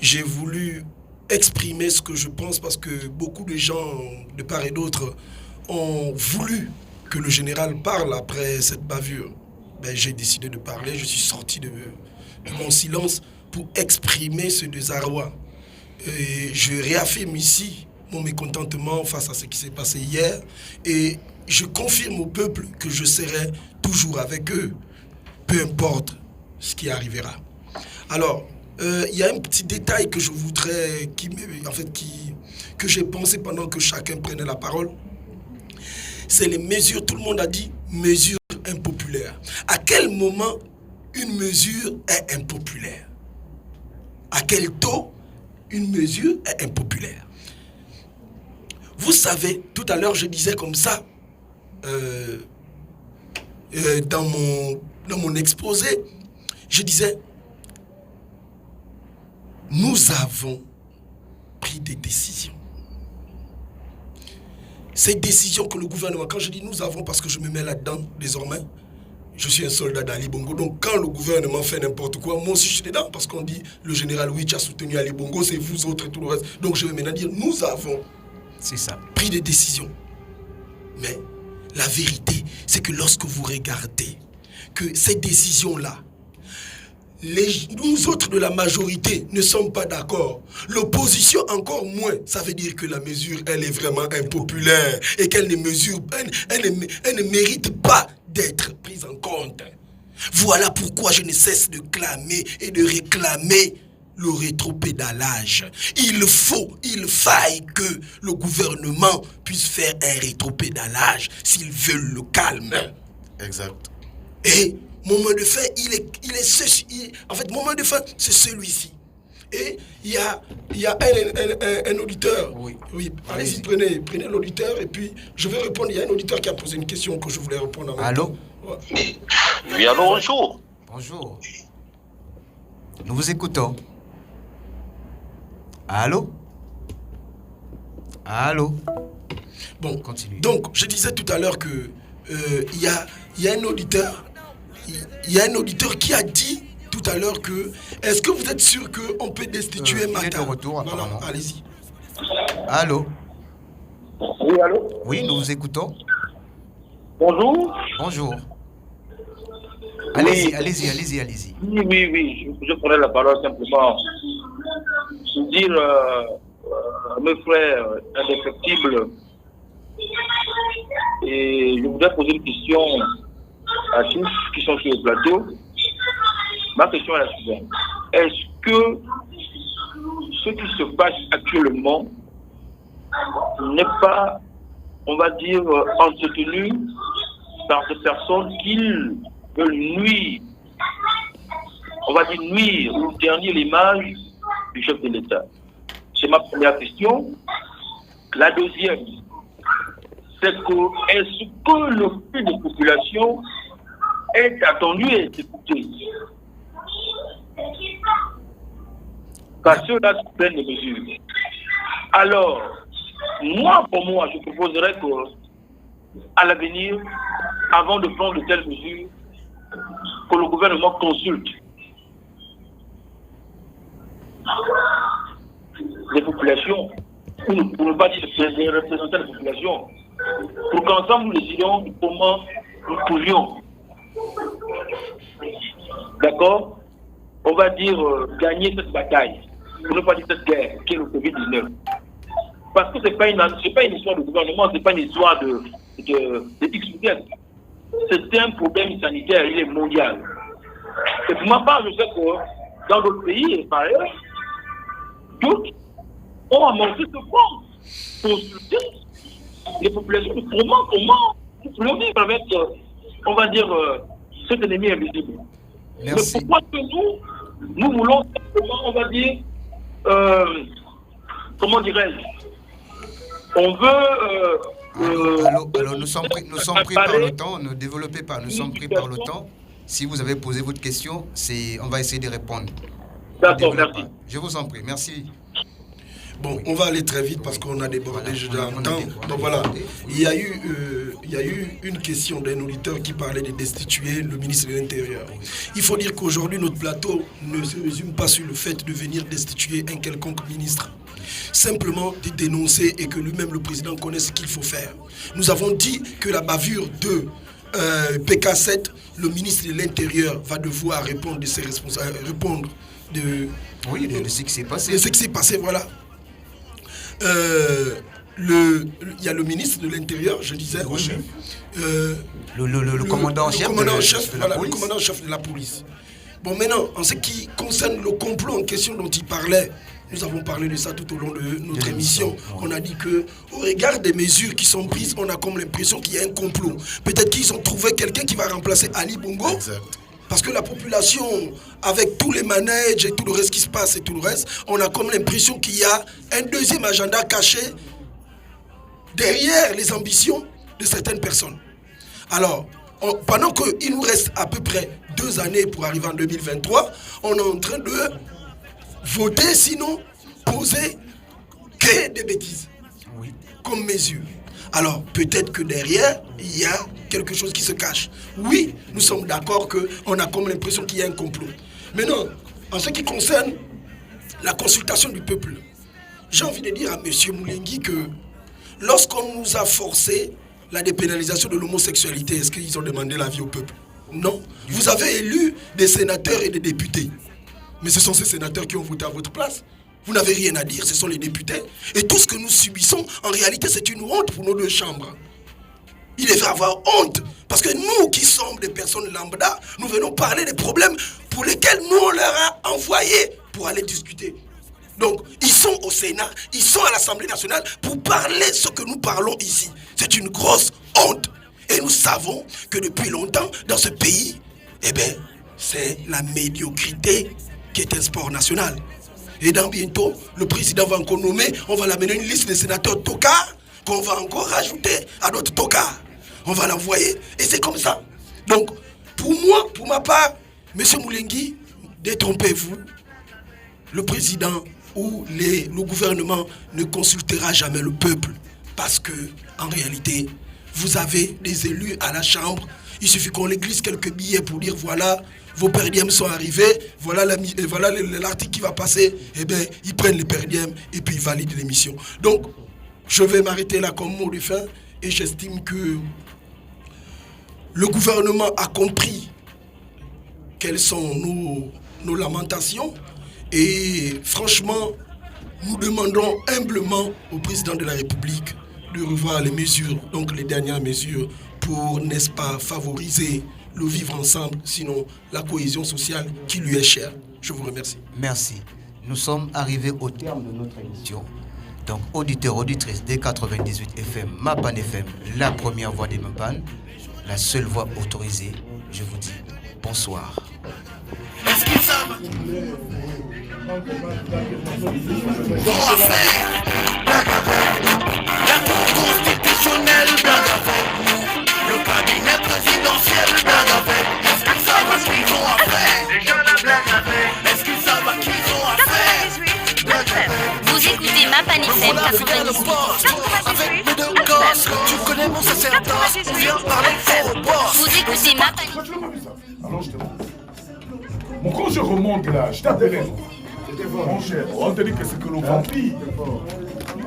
j'ai voulu exprimer ce que je pense parce que beaucoup de gens de part et d'autre ont voulu que le général parle après cette bavure. Ben, j'ai décidé de parler, je suis sorti de mon silence pour exprimer ce désarroi. Et je réaffirme ici mon mécontentement face à ce qui s'est passé hier et je confirme au peuple que je serai toujours avec eux, peu importe ce qui arrivera. Alors, il y a un petit détail que je voudrais, que j'ai pensé pendant que chacun prenait la parole. C'est les mesures, tout le monde a dit, mesures impopulaires. À quel moment une mesure est impopulaire? À quel taux une mesure est impopulaire? Vous savez, tout à l'heure je disais comme ça, dans mon exposé, je disais, nous avons pris des décisions. Ces décisions que le gouvernement, quand je dis nous avons, parce que je me mets là-dedans désormais, je suis un soldat d'Ali Bongo, donc quand le gouvernement fait n'importe quoi, moi aussi je suis dedans, parce qu'on dit le général Witch a soutenu Ali Bongo, c'est vous autres et tout le reste. Donc je vais maintenant dire nous avons pris des décisions. Mais la vérité, c'est que lorsque vous regardez que ces décisions-là, nous autres de la majorité ne sommes pas d'accord. L'opposition encore moins. Ça veut dire que la mesure, elle est vraiment impopulaire et qu'elle ne mesure, elle ne mérite pas d'être prise en compte. Voilà pourquoi je ne cesse de clamer et de réclamer le rétropédalage. Il faille que le gouvernement puisse faire un rétropédalage s'ils veulent le calme. Exact. Et moment de fin, moment de fin, c'est celui-ci. Et il y a un auditeur. Oui. Allez-y, prenez l'auditeur et puis je vais répondre. Il y a un auditeur qui a posé une question que je voulais répondre. Allô? Oui, allô, bonjour. Bonjour. Nous vous écoutons. Allô? Allô? Bon, continue. Donc, je disais tout à l'heure que il y a un auditeur. Il y a un auditeur qui a dit tout à l'heure que est-ce que vous êtes sûr qu'on peut destituer Mata? Il est de retour, apparemment. Allez-y. Allô? Oui, allô? Oui, nous vous écoutons. Bonjour. Bonjour. Allez-y. Oui. Je prends la parole simplement pour dire à mes frères indéfectibles, et je voudrais poser une question à tous qui sont sur le plateau. Ma question est la suivante. Est-ce que ce qui se passe actuellement n'est pas, on va dire, entretenu par des personnes qui veulent nuire, on va dire nuire ou ternir l'image du chef de l'État? C'est ma première question. La deuxième, c'est que est-ce que le fait de population est attendu et est écouté? Parce que là, c'est plein de mesures. Alors, pour moi, je proposerais que, à l'avenir, avant de prendre de telles mesures, que le gouvernement consulte les populations, ou pour ne pas dire les représentants des populations, pour qu'ensemble nous décidions comment nous pouvions, d'accord, on va dire gagner cette bataille, pour ne pas dire cette guerre, qui est le Covid-19. Parce que ce n'est pas une histoire de gouvernement, ce n'est pas une histoire de XPTS. C'est un problème sanitaire, il est mondial. Et pour ma part, je sais que dans d'autres pays et par ailleurs, d'autres ont amorcé ce point pour soutenir les populations de comment nous pouvons vivre avec, on va dire, cet ennemi invisible. Merci. Mais pourquoi que nous voulons simplement, on va dire, comment dirais-je, on veut... alors nous sommes pris par le temps, ne développez pas, nous sommes pris par le temps. Si vous avez posé votre question, on va essayer de répondre. D'accord, merci. Je vous en prie, merci. Bon, on va aller très vite parce qu'on a débordé déjà un temps. Donc voilà, il y a eu une question d'un auditeur qui parlait de destituer le ministre de l'Intérieur. Il faut dire qu'aujourd'hui, notre plateau ne se résume pas sur le fait de venir destituer un quelconque ministre. Simplement de dénoncer et que lui-même, le président, connaisse ce qu'il faut faire. Nous avons dit que la bavure de PK7, le ministre de l'Intérieur va devoir répondre de ses responsabilités, répondre de ce qui s'est passé. De ce qui s'est passé, voilà. Il y a le ministre de l'Intérieur, je disais, le commandant chef de la police. Bon, maintenant, en ce qui concerne le complot en question dont il parlait, nous avons parlé de ça tout au long de notre émission. On a dit que, au regard des mesures qui sont prises, on a comme l'impression qu'il y a un complot. Peut-être qu'ils ont trouvé quelqu'un qui va remplacer Ali Bongo. Exact. Parce que la population, avec tous les manèges et tout le reste qui se passe et tout le reste, on a comme l'impression qu'il y a un deuxième agenda caché derrière les ambitions de certaines personnes. Alors, pendant qu'il nous reste à peu près 2 années pour arriver en 2023, on est en train de voter, sinon poser, créer des bêtises comme mesure. Alors, peut-être que derrière, il y a quelque chose qui se cache. Oui, nous sommes d'accord qu'on a comme l'impression qu'il y a un complot. Maintenant, en ce qui concerne la consultation du peuple, j'ai envie de dire à M. Moulengi que lorsqu'on nous a forcé la dépénalisation de l'homosexualité, est-ce qu'ils ont demandé l'avis au peuple? Non. Vous avez élu des sénateurs et des députés. Mais ce sont ces sénateurs qui ont voté à votre place. Vous n'avez rien à dire, ce sont les députés. Et tout ce que nous subissons, en réalité, c'est une honte pour nos 2 chambres. Il devait avoir honte. Parce que nous qui sommes des personnes lambda, nous venons parler des problèmes pour lesquels nous, on leur a envoyé pour aller discuter. Donc, ils sont au Sénat, ils sont à l'Assemblée nationale pour parler ce que nous parlons ici. C'est une grosse honte. Et nous savons que depuis longtemps, dans ce pays, c'est la médiocrité qui est un sport national. Et dans bientôt, le président va encore nommer, on va l'amener une liste de sénateurs tocards qu'on va encore rajouter à d'autres tocards. On va l'envoyer et c'est comme ça. Donc, pour moi, pour ma part, M. Moulengi, détrompez-vous, le président ou le gouvernement ne consultera jamais le peuple parce que, en réalité, vous avez des élus à la Chambre. Il suffit qu'on les glisse quelques billets pour dire voilà, vos perdièmes sont arrivés, voilà l'article qui va passer. Eh bien, ils prennent les perdièmes et puis ils valident l'émission. Donc, je vais m'arrêter là comme mot de fin et j'estime que le gouvernement a compris quelles sont nos lamentations et franchement, nous demandons humblement au président de la République de revoir les mesures, donc les dernières mesures pour, n'est-ce pas, favoriser le vivre ensemble, sinon la cohésion sociale qui lui est chère. Je vous remercie. Merci. Nous sommes arrivés au terme de notre émission. Donc, auditeurs, auditrices des 98 FM, Mapan FM, la première voix des Mapan, la seule voix autorisée. Je vous dis bonsoir. Est-ce qu'ils savent la Cour constitutionnelle, blague avec le cabinet présidentiel, blague avec. Est-ce qu'ils savent à ce qu'ils ont à faire? Déjà la blague avec. Est-ce qu'ils savent à qui ils ont à faire? Blague avec. Vous écoutez Mapan FM 98. Tu connais mon sacerdoce, viens parler fort au boss. Vous écoutez Mapan FM. Alors je te montre. Bon, quand je remonte là, je t'appelais. C'était fort. Mon cher, on te dit que c'est que le vampire.